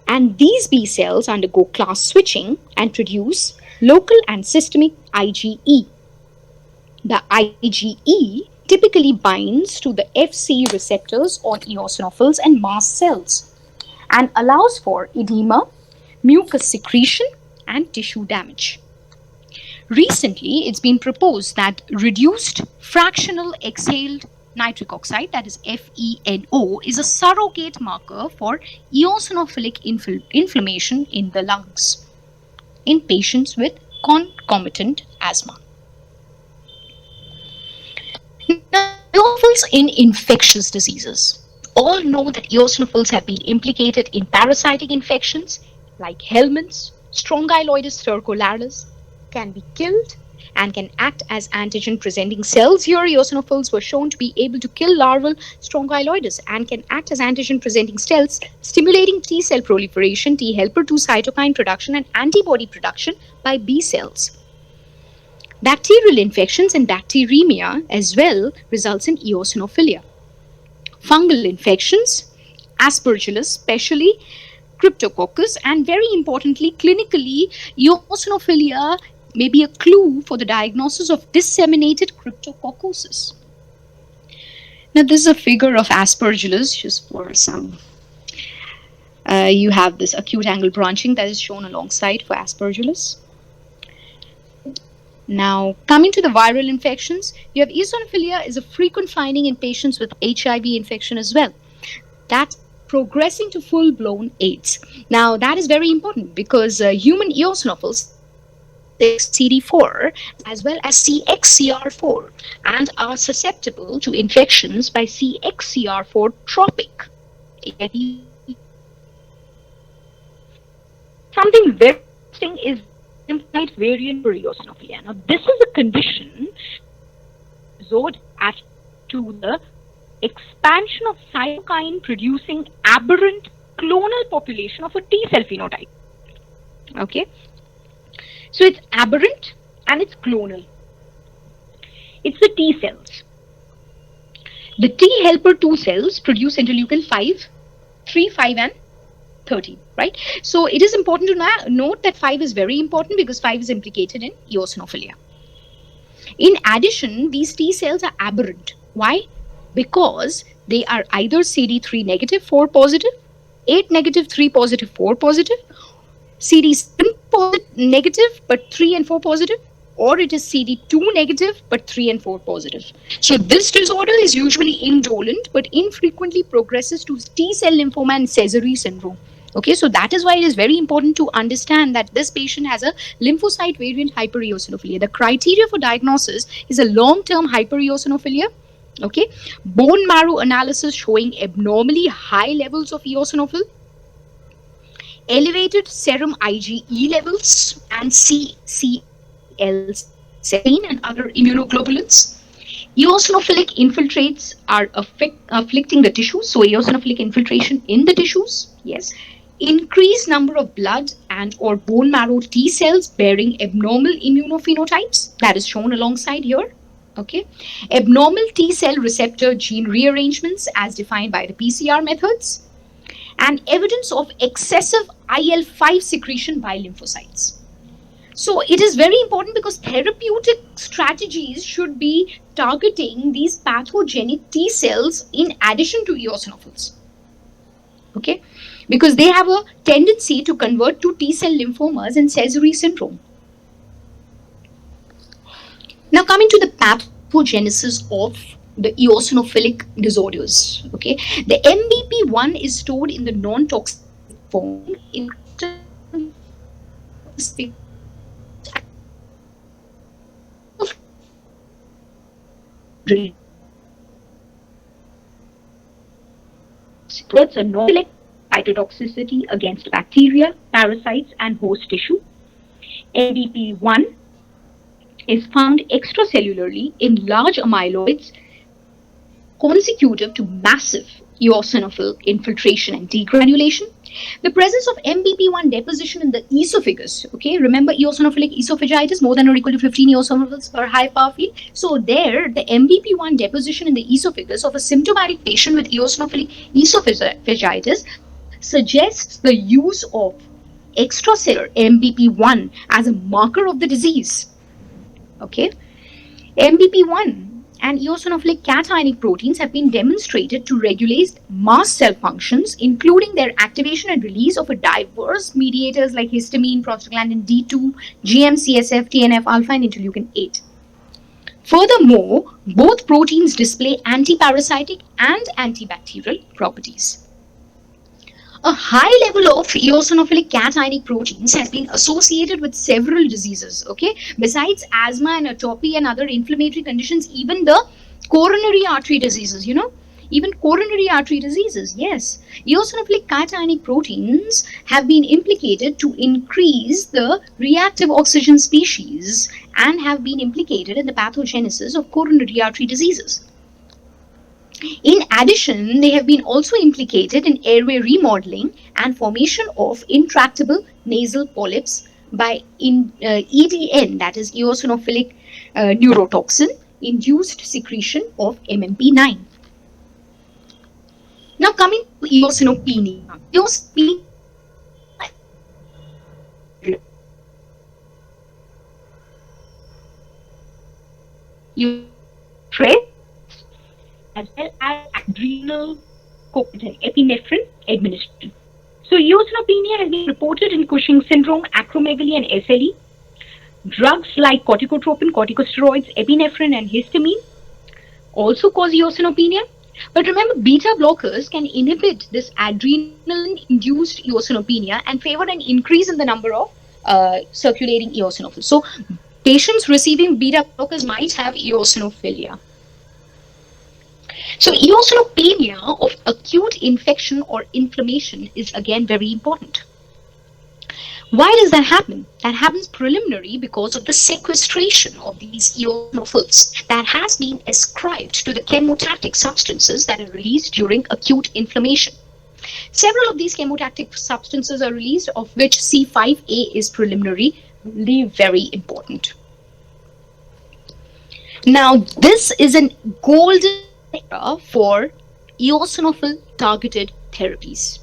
and these B cells undergo class switching and produce local and systemic IgE. The IgE typically binds to the Fc receptors on eosinophils and mast cells and allows for edema, mucus secretion, and tissue damage. Recently, it's been proposed that reduced fractional exhaled nitric oxide, that is FeNO, is a surrogate marker for eosinophilic inflammation in the lungs in patients with concomitant asthma. Now, eosinophils in infectious diseases. All know that eosinophils have been implicated in parasitic infections like helminths, strongyloides stercolaris, can be killed and can act as antigen-presenting cells. Here, eosinophils were shown to be able to kill larval strongyloides and can act as antigen-presenting cells, stimulating T cell proliferation, T helper 2 cytokine production, and antibody production by B cells. Bacterial infections and bacteremia as well results in eosinophilia. Fungal infections, aspergillus especially, cryptococcus, and very importantly, clinically, eosinophilia may be a clue for the diagnosis of disseminated cryptococcosis. Now, this is a figure of aspergillus, just for some. You have this acute angle branching that is shown alongside for aspergillus. Now, coming to the viral infections, you have eosinophilia is a frequent finding in patients with HIV infection as well. That's progressing to full-blown AIDS. Now, that is very important because human eosinophils CD4 as well as CXCR4 and are susceptible to infections by CXCR4 tropic. Something very interesting is lymphocyte variant for eosinophilia. Now, this is a condition resort to the expansion of cytokine producing aberrant clonal population of a T cell phenotype. Okay. So it's aberrant and it's clonal. It's the T cells. The T helper 2 cells produce interleukin 5, 3, 5 and 13, right? So it is important to note that 5 is very important because 5 is implicated in eosinophilia. In addition, these T cells are aberrant. Why? Because they are either CD3 negative 4 positive, 8 negative 3 positive 4 positive, CD7 negative but 3 and 4 positive, or it is CD2 negative but 3 and 4 positive. So this disorder is usually indolent but infrequently progresses to T cell lymphoma and Sézary syndrome. Okay, so that is why it is very important to understand that this patient has a lymphocyte variant hypereosinophilia. The criteria for diagnosis is a long-term hypereosinophilia. Okay, bone marrow analysis showing abnormally high levels of eosinophil, elevated serum IgE levels and CCL17 and other immunoglobulins. Eosinophilic infiltrates are afflicting the tissues, so eosinophilic infiltration in the tissues, yes. Increased number of blood and or bone marrow T cells bearing abnormal immunophenotypes, that is shown alongside here. Okay, abnormal T cell receptor gene rearrangements as defined by the PCR methods, and evidence of excessive IL-5 secretion by lymphocytes. So it is very important because therapeutic strategies should be targeting these pathogenic T cells in addition to eosinophils. Okay, because they have a tendency to convert to T cell lymphomas and Sézary syndrome. Now coming to the pathogenesis of the eosinophilic disorders. Okay, the MBP1 is stored in the non-toxic form in supports a non-select cytotoxicity against bacteria, parasites, and host tissue. MBP1 is found extracellularly in large amyloids consecutive to massive eosinophil infiltration and degranulation. The presence of MBP1 deposition in the esophagus, okay, remember eosinophilic esophagitis, more than or equal to 15 eosinophils per high power field. So there, the MBP1 deposition in the esophagus of a symptomatic patient with eosinophilic esophagitis suggests the use of extracellular MBP1 as a marker of the disease. Okay, MBP1 and eosinophilic cationic proteins have been demonstrated to regulate mast cell functions, including their activation and release of a diverse mediators like histamine, prostaglandin D2, GM-CSF, TNF-alpha, and interleukin 8. Furthermore, both proteins display antiparasitic and antibacterial properties. A high level of eosinophilic cationic proteins has been associated with several diseases, okay? Besides asthma and atopy and other inflammatory conditions, even the coronary artery diseases, even coronary artery diseases, yes. Eosinophilic cationic proteins have been implicated to increase the reactive oxygen species and have been implicated in the pathogenesis of coronary artery diseases. In addition, they have been also implicated in airway remodeling and formation of intractable nasal polyps by EDN, that is eosinophilic neurotoxin, induced secretion of MMP9. Now coming to eosinopenia. Eosinopenia as well as adrenal epinephrine administration. So eosinopenia has been reported in Cushing syndrome, acromegaly and SLE. Drugs like corticotropin, corticosteroids, epinephrine and histamine also cause eosinopenia. But remember, beta blockers can inhibit this adrenaline-induced eosinopenia and favor an increase in the number of circulating eosinophils. So patients receiving beta blockers might have eosinophilia. So eosinopenia of acute infection or inflammation is again very important. Why does that happen? That happens preliminary because of the sequestration of these eosinophils that has been ascribed to the chemotactic substances that are released during acute inflammation. Several of these chemotactic substances are released, of which C5A is preliminarily very important. Now, this is an golden era for eosinophil targeted therapies.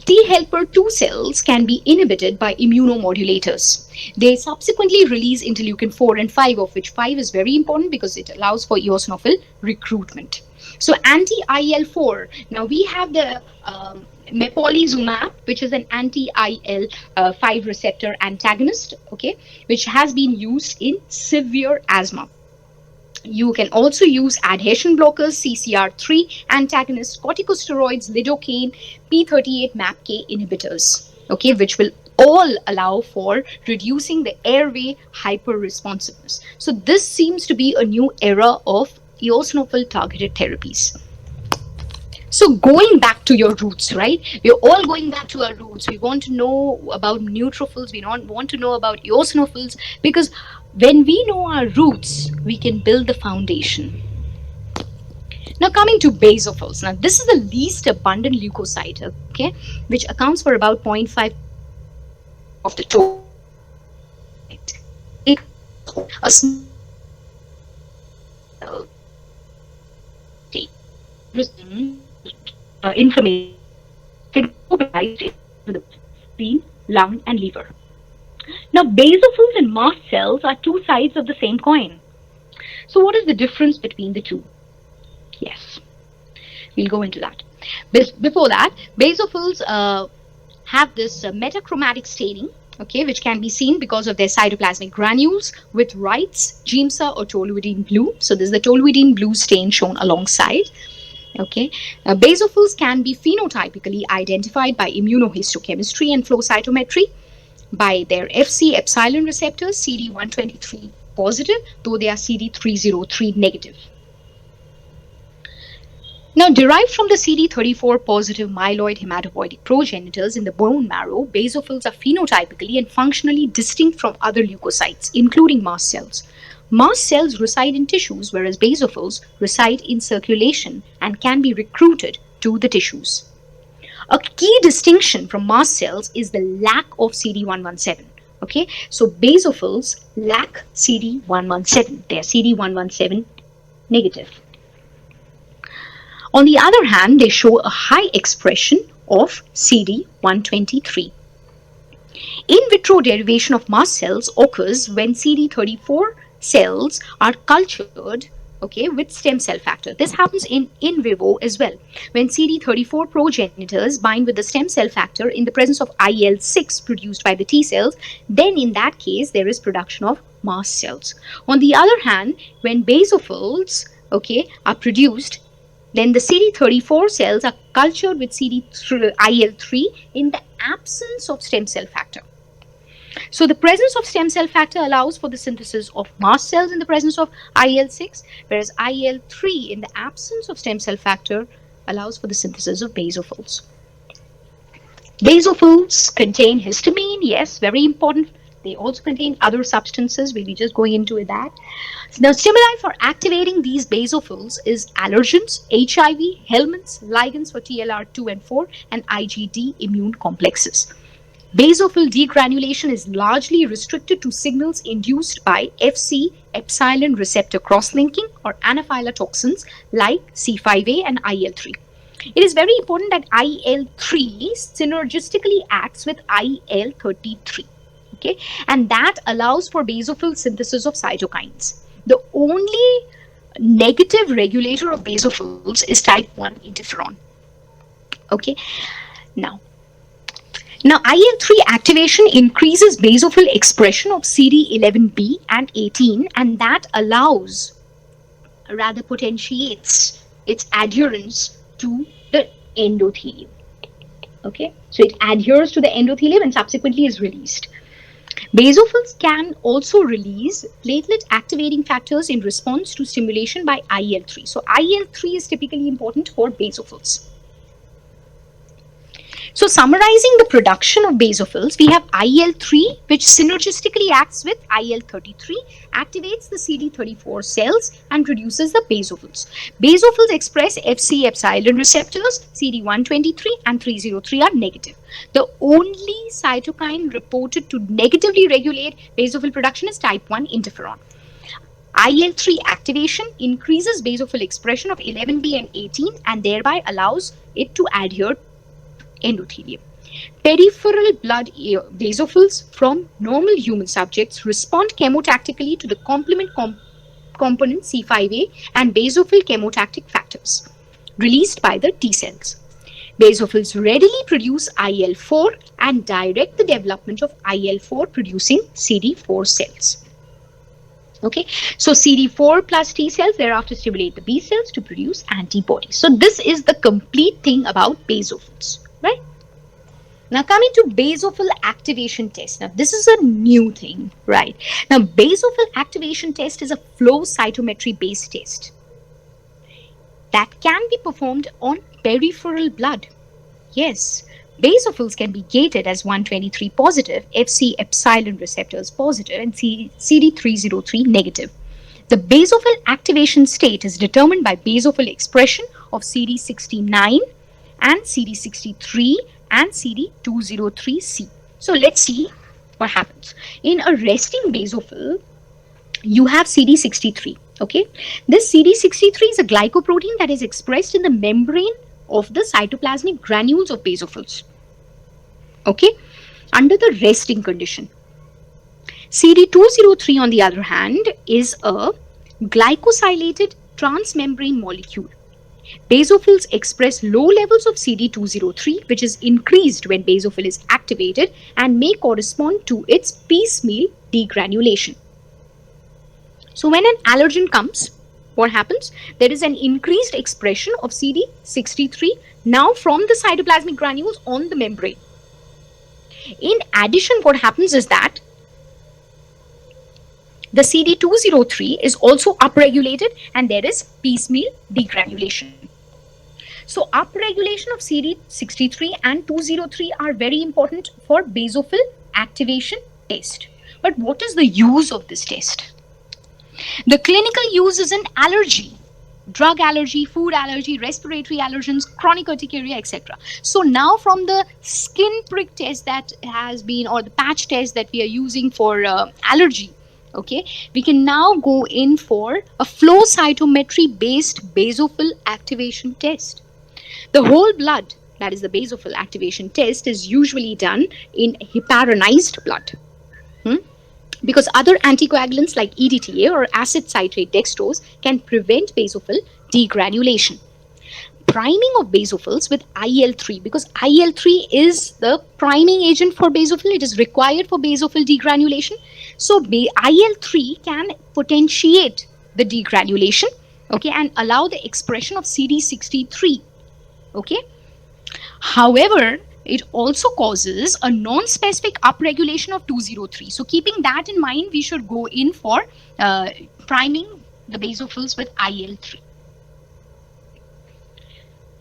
T helper 2 cells can be inhibited by immunomodulators. They subsequently release interleukin 4 and 5, of which 5 is very important because it allows for eosinophil recruitment. So anti-IL-4, now we have the mepolizumab, which is an anti-IL-5 receptor antagonist, okay, which has been used in severe asthma. You can also use adhesion blockers, CCR3 antagonists, corticosteroids, lidocaine, P38 MAPK inhibitors, okay, which will all allow for reducing the airway hyperresponsiveness. So this seems to be a new era of eosinophil targeted therapies. So going back to your roots, right? We're all going back to our roots. We want to know about neutrophils. We don't want to know about eosinophils, because when we know our roots, we can build the foundation. Now coming to basophils. Now this is the least abundant leukocyte, okay, which accounts for about 0.5 of the total. A small inflammation can mobilize into the spleen, lung, and liver. Now, basophils and mast cells are two sides of the same coin. So, what is the difference between the two? Yes, we'll go into that. Before that, basophils have this metachromatic staining, okay, which can be seen because of their cytoplasmic granules with Wright's, Giemsa, or toluidine blue. So, this is the toluidine blue stain shown alongside. Okay, basophils can be phenotypically identified by immunohistochemistry and flow cytometry by their Fc epsilon receptors, CD123 positive, though they are CD303 negative. Now, derived from the CD34 positive myeloid hematopoietic progenitors in the bone marrow, basophils are phenotypically and functionally distinct from other leukocytes, including mast cells. Mast cells reside in tissues, whereas basophils reside in circulation and can be recruited to the tissues. A key distinction from mast cells is the lack of CD117. Okay, so basophils lack CD117. They are CD117 negative. On the other hand, they show a high expression of CD123. In vitro derivation of mast cells occurs when CD34 cells are cultured, okay, with stem cell factor. This happens in vivo as well. When CD34 progenitors bind with the stem cell factor in the presence of IL-6 produced by the T cells, then in that case there is production of mast cells. On the other hand, when basophils, okay, are produced, then the CD34 cells are cultured with IL-3 in the absence of stem cell factor. So the presence of stem cell factor allows for the synthesis of mast cells in the presence of IL-6, whereas IL-3 in the absence of stem cell factor allows for the synthesis of basophils. Basophils contain histamine, yes, very important. They also contain other substances. We'll be just going into that. Now, stimuli for activating these basophils is allergens, HIV, helminths, ligands for TLR2 and 4, and IgD immune complexes. Basophil degranulation is largely restricted to signals induced by Fc epsilon receptor cross-linking or anaphylatoxins like C5a and IL-3. It is very important that IL-3 synergistically acts with IL-33, okay, and that allows for basophil synthesis of cytokines. The only negative regulator of basophils is type 1 interferon, okay. Now, IL-3 activation increases basophil expression of CD11b and 18, and that allows, rather potentiates its adherence to the endothelium. Okay, so it adheres to the endothelium and subsequently is released. Basophils can also release platelet activating factors in response to stimulation by IL-3. So IL-3 is typically important for basophils. So summarizing the production of basophils, we have IL-3, which synergistically acts with IL-33, activates the CD34 cells and reduces the basophils. Basophils express Fc epsilon receptors, CD123 and 303 are negative. The only cytokine reported to negatively regulate basophil production is type 1 interferon. IL-3 activation increases basophil expression of 11B and 18 and thereby allows it to adhere to endothelium. Peripheral blood basophils from normal human subjects respond chemotactically to the complement component C5a and basophil chemotactic factors released by the T cells. Basophils readily produce IL-4 and direct the development of IL-4 producing CD4 cells. Okay, so CD4 plus T cells thereafter stimulate the B cells to produce antibodies. So this is the complete thing about basophils, right? Now coming to basophil activation test. Now this is a new thing, right? Now basophil activation test is a flow cytometry based test that can be performed on peripheral blood. Yes, basophils can be gated as 123 positive, Fc epsilon receptors positive and CD303 negative. The basophil activation state is determined by basophil expression of CD69 and CD63 and CD203C. So let's see what happens. In a resting basophil, you have CD63. Okay, this CD63 is a glycoprotein that is expressed in the membrane of the cytoplasmic granules of basophils. Okay, under the resting condition. CD203 on the other hand is a glycosylated transmembrane molecule. Basophils express low levels of CD203 which is increased when basophil is activated and may correspond to its piecemeal degranulation. So when an allergen comes, what happens? There is an increased expression of CD63 now from the cytoplasmic granules on the membrane. In addition, what happens is that the CD203 is also upregulated and there is piecemeal degranulation. So upregulation of CD63 and 203 are very important for basophil activation test. But what is the use of this test? The clinical use is in allergy, drug allergy, food allergy, respiratory allergens, chronic urticaria, etc. So now from the skin prick test that has been, or the patch test that we are using for allergy, okay, we can now go in for a flow cytometry based basophil activation test. The whole blood, that is the basophil activation test, is usually done in heparinized blood. Because other anticoagulants like EDTA or acid citrate dextrose can prevent basophil degranulation. Priming of basophils with IL-3, because IL-3 is the priming agent for basophil, it is required for basophil degranulation. So IL-3 can potentiate the degranulation, okay, and allow the expression of CD63, okay. However, it also causes a non-specific upregulation of 203. So keeping that in mind, we should go in for priming the basophils with IL-3.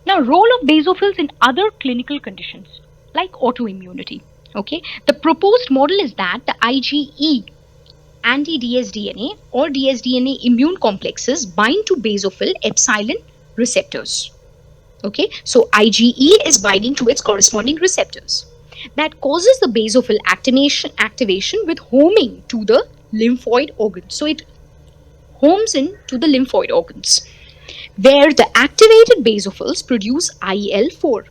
Now, role of basophils in other clinical conditions like autoimmunity. Okay, the proposed model is that the IgE anti-dsDNA or dsDNA immune complexes bind to basophil epsilon receptors. Okay, so IgE is binding to its corresponding receptors. That causes the basophil activation with homing to the lymphoid organs. So it homes in to the lymphoid organs, where the activated basophils produce IL-4.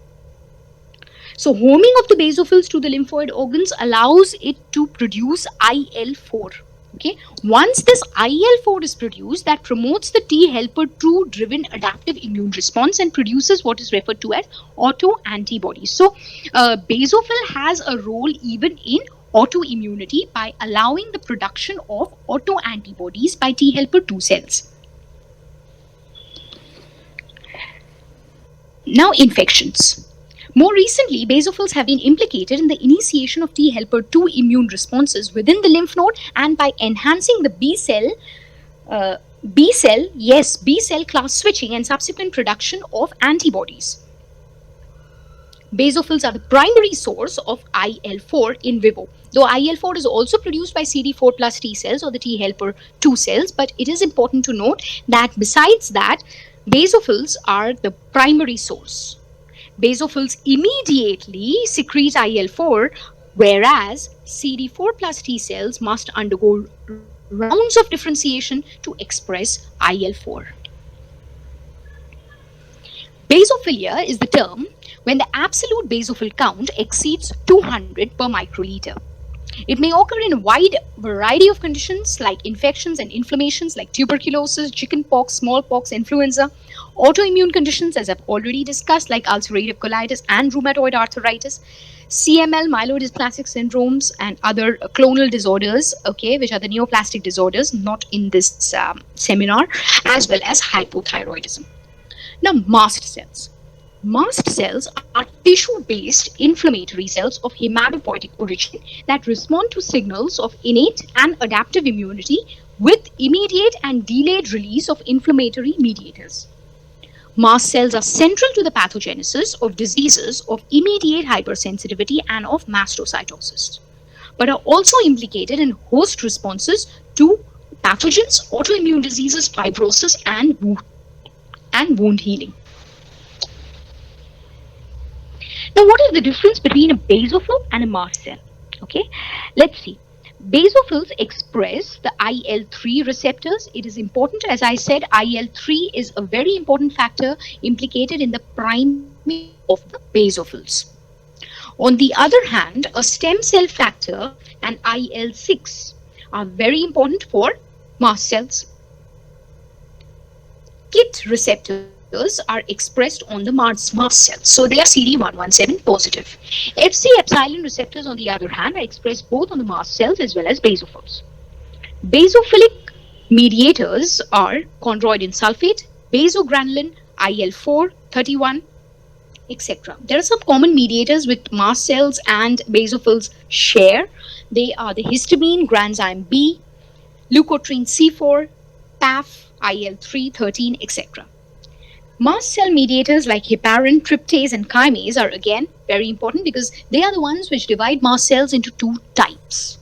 So homing of the basophils to the lymphoid organs allows it to produce IL-4. Okay, once this IL-4 is produced, that promotes the T helper 2 driven adaptive immune response and produces what is referred to as autoantibodies. So basophil has a role even in autoimmunity by allowing the production of autoantibodies by T helper 2 cells. Now infections. More recently, basophils have been implicated in the initiation of T helper 2 immune responses within the lymph node and by enhancing the B cell class switching and subsequent production of antibodies. Basophils are the primary source of IL-4 in vivo, though IL-4 is also produced by CD4 plus T cells or the T helper 2 cells, but it is important to note that besides that, basophils are the primary source. Basophils immediately secrete IL-4, whereas CD4 plus T cells must undergo rounds of differentiation to express IL-4. Basophilia is the term when the absolute basophil count exceeds 200 per microliter. It may occur in a wide variety of conditions like infections and inflammations like tuberculosis, chickenpox, smallpox, influenza, autoimmune conditions as I've already discussed like ulcerative colitis and rheumatoid arthritis, CML, myelodysplastic syndromes, and other clonal disorders, okay, which are the neoplastic disorders, not in this seminar, as well as hypothyroidism. Now, mast cells. Mast cells are tissue-based inflammatory cells of hematopoietic origin that respond to signals of innate and adaptive immunity with immediate and delayed release of inflammatory mediators. Mast cells are central to the pathogenesis of diseases of immediate hypersensitivity and of mastocytosis, but are also implicated in host responses to pathogens, autoimmune diseases, fibrosis, and wound healing. Now, what is the difference between a basophil and a mast cell? Okay, let's see. Basophils express the IL-3 receptors. It is important, as I said, IL-3 is a very important factor implicated in the priming of the basophils. On the other hand, a stem cell factor and IL-6 are very important for mast cells. KIT receptors are expressed on the mast cells, so they are CD117 positive. Fc epsilon receptors, on the other hand, are expressed both on the mast cells as well as basophils. Basophilic mediators are chondroitin sulfate, basogranulin, IL-4, 31, etc. There are some common mediators with mast cells and basophils share. They are the histamine, granzyme B, leukotriene C4, PAF, IL-3, 13, etc. Mast cell mediators like heparin, tryptase, and chymase are again very important because they are the ones which divide mast cells into two types.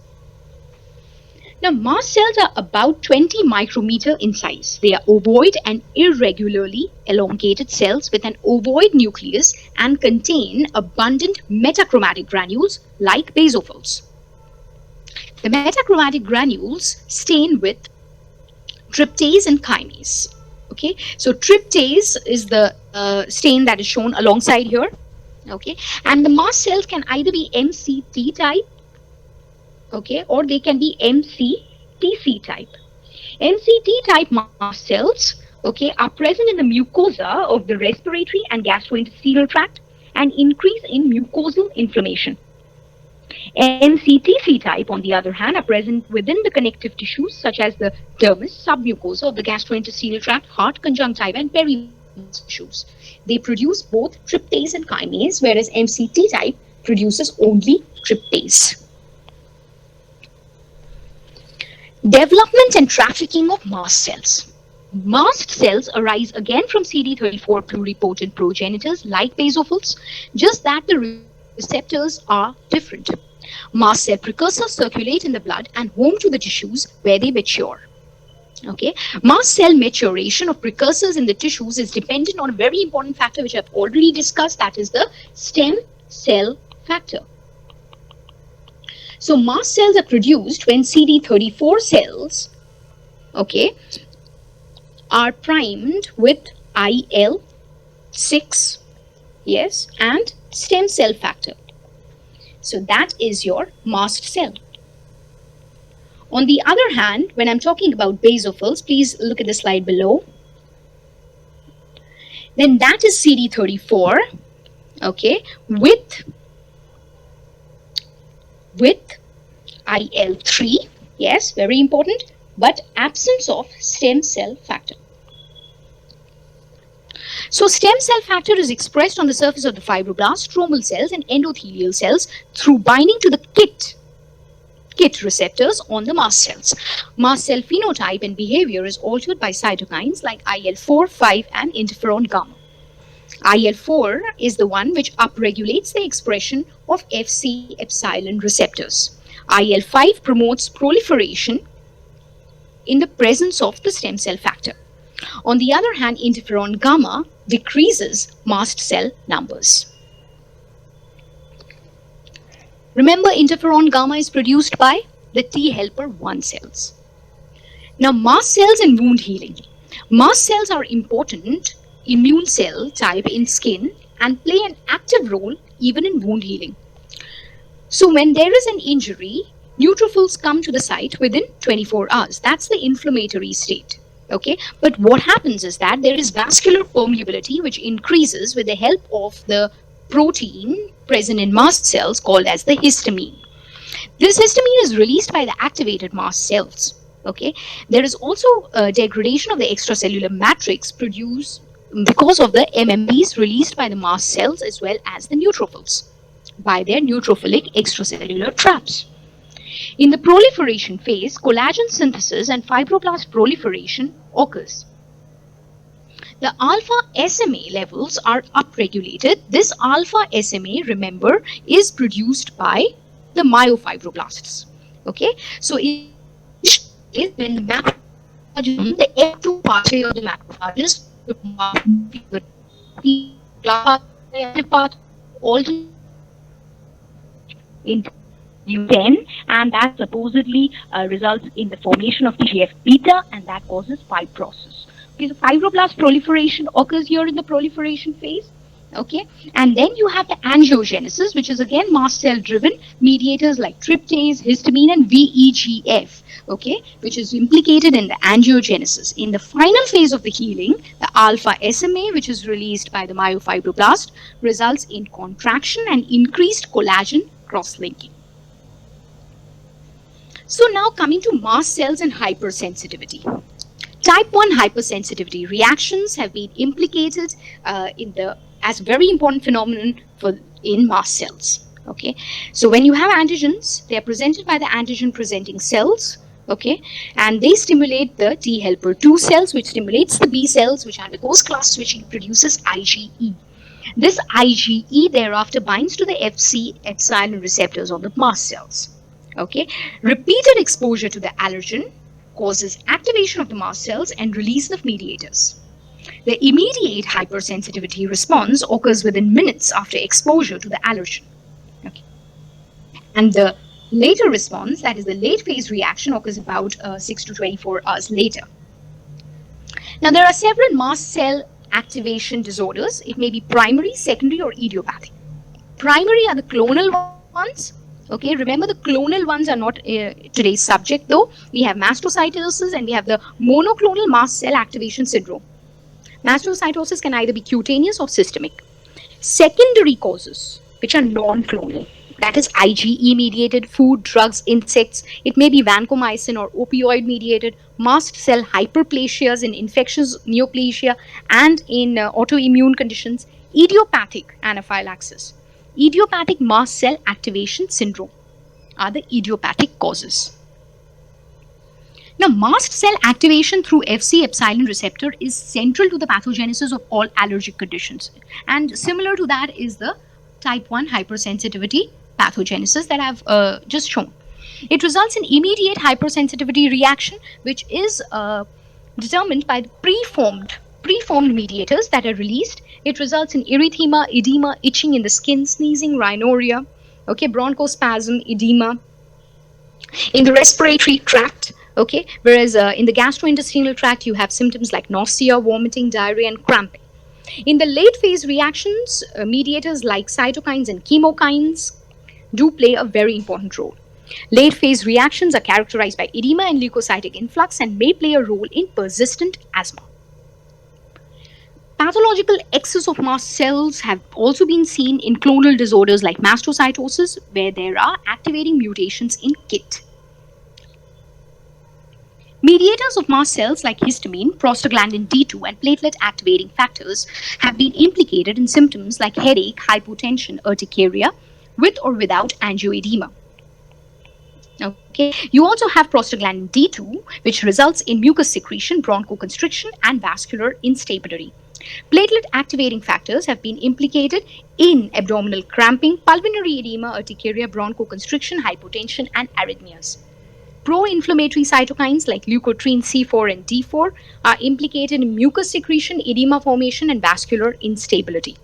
Now, mast cells are about 20 micrometer in size. They are ovoid and irregularly elongated cells with an ovoid nucleus and contain abundant metachromatic granules like basophils. The metachromatic granules stain with tryptase and chymase. Okay, so tryptase is the stain that is shown alongside here. Okay, and the mast cells can either be MCT type, okay, or they can be MCTC type. MCT type mast cells, okay, are present in the mucosa of the respiratory and gastrointestinal tract and increase in mucosal inflammation. MCTC type, on the other hand, are present within the connective tissues such as the dermis, submucosa of the gastrointestinal tract, heart, conjunctiva, and perivenous tissues. They produce both tryptase and chymase, whereas MCT type produces only tryptase. Development and trafficking of mast cells. Mast cells arise again from CD34 pluripotent progenitors like basophils, just that the receptors are different. Mast cell precursors circulate in the blood and home to the tissues where they mature. Okay, mast cell maturation of precursors in the tissues is dependent on a very important factor which I've already discussed, that is the stem cell factor. So mast cells are produced when CD34 cells, okay, are primed with IL-6, yes, and stem cell factor. So that is your mast cell. On the other hand, when I'm talking about basophils, please look at the slide below. Then that is CD34, okay, with IL-3, yes, very important, but absence of stem cell factor. So stem cell factor is expressed on the surface of the fibroblast, stromal cells, and endothelial cells through binding to the KIT receptors on the mast cells. Mast cell phenotype and behavior is altered by cytokines like IL-4, 5, and interferon gamma. IL-4 is the one which upregulates the expression of Fc epsilon receptors. IL-5 promotes proliferation in the presence of the stem cell factor. On the other hand, interferon gamma decreases mast cell numbers. Remember, interferon gamma is produced by the T helper 1 cells. Now, mast cells and wound healing. Mast cells are important immune cell type in skin and play an active role even in wound healing. So when there is an injury, neutrophils come to the site within 24 hours. That's the inflammatory state. Okay, but what happens is that there is vascular permeability which increases with the help of the protein present in mast cells called as the histamine. This histamine is released by the activated mast cells. Okay, there is also a degradation of the extracellular matrix produced because of the MMPs released by the mast cells as well as the neutrophils by their neutrophilic extracellular traps. In the proliferation phase, collagen synthesis and fibroblast proliferation occurs. The alpha SMA levels are upregulated. This alpha SMA, remember, is produced by the myofibroblasts. Okay, so in when the macrophages, the F2 pathway of the macrophages, all in U10, and that supposedly results in the formation of TGF beta, and that causes fibrosis. Okay, so fibroblast proliferation occurs here in the proliferation phase. Okay, and then you have the angiogenesis, which is again mast cell driven, mediators like tryptase, histamine, and VEGF. Okay, which is implicated in the angiogenesis. In the final phase of the healing, the alpha SMA, which is released by the myofibroblast, results in contraction and increased collagen cross-linking. So now coming to mast cells and hypersensitivity. Type 1 hypersensitivity reactions have been implicated as a very important phenomenon in mast cells. Okay, so when you have antigens, they are presented by the antigen presenting cells. Okay, and they stimulate the T helper 2 cells, which stimulates the B cells, which undergoes class switching, produces IgE. This IgE thereafter binds to the Fc epsilon receptors on the mast cells. Okay, repeated exposure to the allergen causes activation of the mast cells and release of mediators. The immediate hypersensitivity response occurs within minutes after exposure to the allergen. Okay, and the later response, that is the late phase reaction, occurs about 6 to 24 hours later. Now, there are several mast cell activation disorders. It may be primary, secondary, or idiopathic. Primary are the clonal ones. Okay, remember the clonal ones are not today's subject though. We have mastocytosis and we have the monoclonal mast cell activation syndrome. Mastocytosis can either be cutaneous or systemic. Secondary causes, which are non-clonal, that is IgE mediated, food, drugs, insects. It may be vancomycin or opioid mediated, mast cell hyperplasias in infectious neoplasia and in autoimmune conditions, idiopathic anaphylaxis. Idiopathic mast cell activation syndrome are the idiopathic causes. Now, mast cell activation through Fc epsilon receptor is central to the pathogenesis of all allergic conditions. And similar to that is the type 1 hypersensitivity pathogenesis that I've just shown. It results in immediate hypersensitivity reaction, which is determined by the preformed mediators that are released. It results in erythema, edema, itching in the skin, sneezing, rhinorrhea, okay, bronchospasm, edema in the respiratory tract, okay, whereas in the gastrointestinal tract you have symptoms like nausea, vomiting, diarrhea, and cramping. In the late phase reactions, mediators like cytokines and chemokines do play a very important role. Late phase reactions are characterized by edema and leukocytic influx and may play a role in persistent asthma. Pathological excess of mast cells have also been seen in clonal disorders like mastocytosis, where there are activating mutations in KIT. Mediators of mast cells like histamine, prostaglandin D2, and platelet activating factors have been implicated in symptoms like headache, hypotension, urticaria, with or without angioedema. Okay. You also have prostaglandin D2, which results in mucus secretion, bronchoconstriction, and vascular instability. Platelet activating factors have been implicated in abdominal cramping, pulmonary edema, urticaria, bronchoconstriction, hypotension, and arrhythmias. Pro-inflammatory cytokines like leukotriene C4 and D4 are implicated in mucus secretion, edema formation, and vascular instability.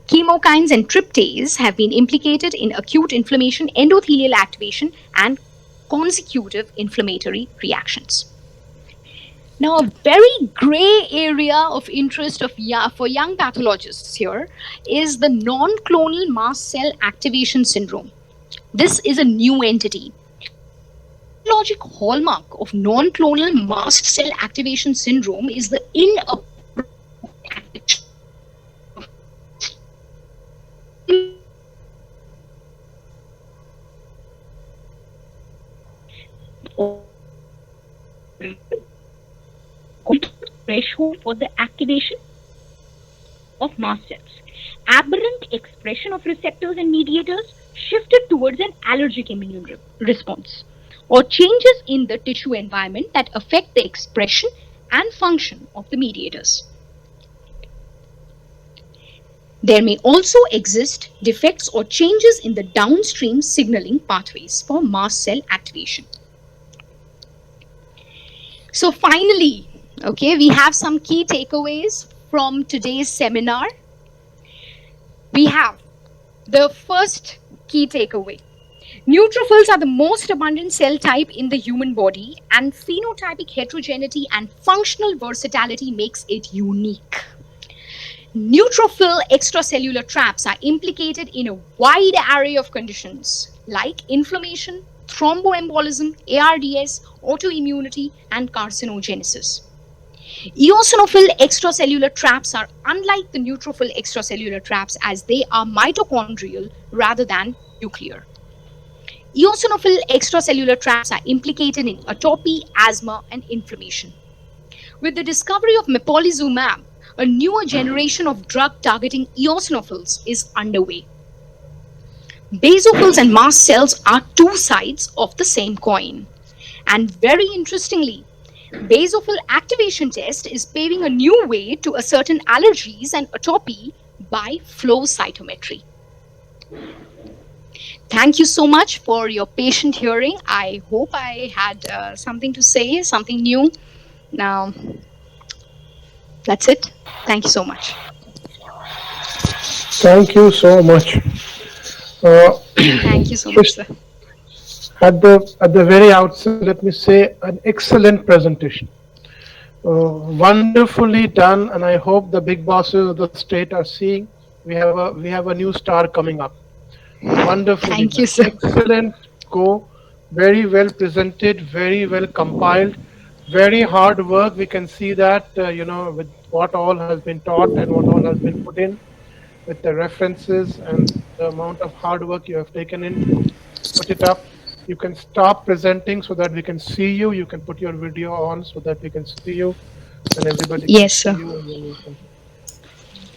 Chemokines and tryptase have been implicated in acute inflammation, endothelial activation, and consecutive inflammatory reactions. Now, a very gray area of interest for young pathologists here is the non-clonal mast cell activation syndrome. This is a new entity. Pathologic hallmark of non-clonal mast cell activation syndrome is the threshold for the activation of mast cells. Aberrant expression of receptors and mediators shifted towards an allergic immune response, or changes in the tissue environment that affect the expression and function of the mediators. There may also exist defects or changes in the downstream signaling pathways for mast cell activation. So finally, okay, we have some key takeaways from today's seminar. We have the first key takeaway. Neutrophils are the most abundant cell type in the human body, and phenotypic heterogeneity and functional versatility makes it unique. Neutrophil extracellular traps are implicated in a wide array of conditions like inflammation, thromboembolism, ARDS, autoimmunity, and carcinogenesis. Eosinophil extracellular traps are unlike the neutrophil extracellular traps, as they are mitochondrial rather than nuclear. Eosinophil extracellular traps are implicated in atopy, asthma, and inflammation. With the discovery of mepolizumab, a newer generation of drug targeting eosinophils is underway. Basophils and mast cells are two sides of the same coin. And very interestingly, basophil activation test is paving a new way to ascertain allergies and atopy by flow cytometry. Thank you so much for your patient hearing. I hope I had something to say, something new. Now, that's it. Thank you so much. Thank you so much. Thank you so much, sir. At the very outset, let me say an excellent presentation. Wonderfully done, and I hope the big bosses of the state are seeing we have a new star coming up. Wonderfully Thank done. you, sir. Excellent go, very well presented, very well compiled, very hard work. We can see that with what all has been taught and what all has been put in, with the references and the amount of hard work you have taken in to put it up. You can stop presenting so that we can see you. You can put your video on so that we can see you and everybody can Yes, see sir. you. And then you can...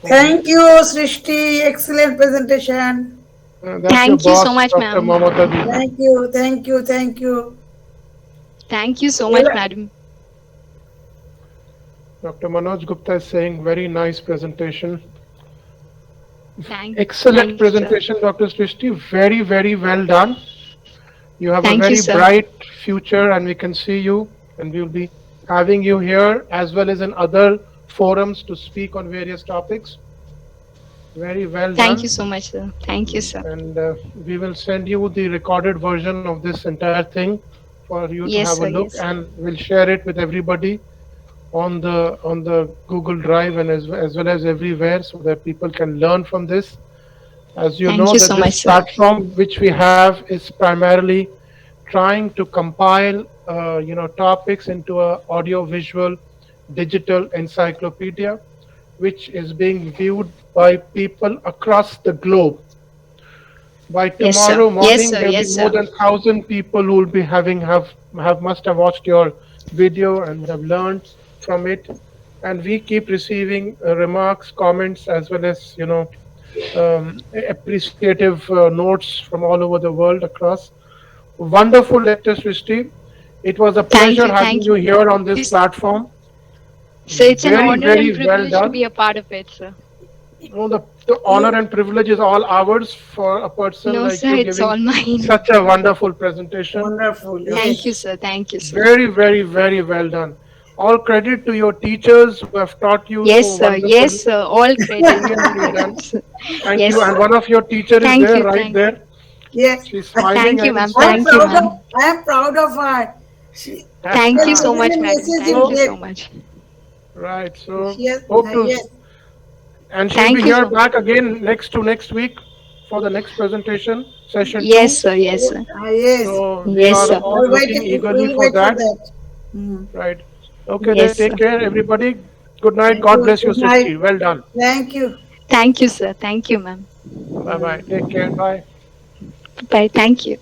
Thank you, Shristi. Excellent presentation. That's Thank your you boss, so much, Dr. ma'am. Mamata Di. Thank you, thank you, thank you. Thank you so much, madam. Dr. Manoj Gupta is saying very nice presentation. Thank Excellent you, presentation, Dr. Shristi. Very, very well done. You have Thank a you, very sir. bright future, and we can see you, and we will be having you here as well as in other forums to speak on various topics. Very well done. Thank you so much, sir. Thank you, sir. And we will send you the recorded version of this entire thing for you to Yes, have a sir, look, yes. and we'll share it with everybody on the Google Drive and as well as everywhere, so that people can learn from this. As you Thank know, you that so this much, sir. platform which we have is primarily trying to compile topics into a audio visual digital encyclopedia, which is being viewed by people across the globe. By Yes, sir. tomorrow Yes, morning, sir. there will Yes, be more sir. than 1,000 people who will be must have watched your video and would have learned from it. And we keep receiving remarks, comments, as well as appreciative notes from all over the world across. Wonderful lecture, Shristi. It was a pleasure having you here on this platform. So it's an Very, honor very and well privilege to done. be a part of it, sir. No, the honor and privilege is all ours for a person No, like sir, you it's all giving mine. such a wonderful presentation. Wonderful. Thank Yes. you, sir. Thank you, sir. Very, very, very well done. All credit to your teachers who have taught you Yes, so sir. Yes, wonderfully. sir. All credit. All Brilliantly done. credit, sir. Thank Yes, you. And sir. one of your teacher is Thank there, you. right Thank there. Yes. She's smiling. Thank you, I ma'am. can see. I'm Thank you, proud ma'am. of. I'm proud of her. Thank you Yes, so even much, a madam. message Thank in you So, so deck. much. right. So Yes, hope to, yes. and she'll be Thank you here so much. back again next week for the next presentation, session Yes, two. sir. Yes, sir. Yes. So we Yes, are sir. all looking eagerly We'll for wait for that. that. Mm. Right. Okay, then Yes, sir. take care, everybody. Good night. Thank God you. bless you, Good night. Srishti. Well done. Thank you. Thank you, sir. Thank you, ma'am. Bye bye. Take care. Bye. Bye. Thank you.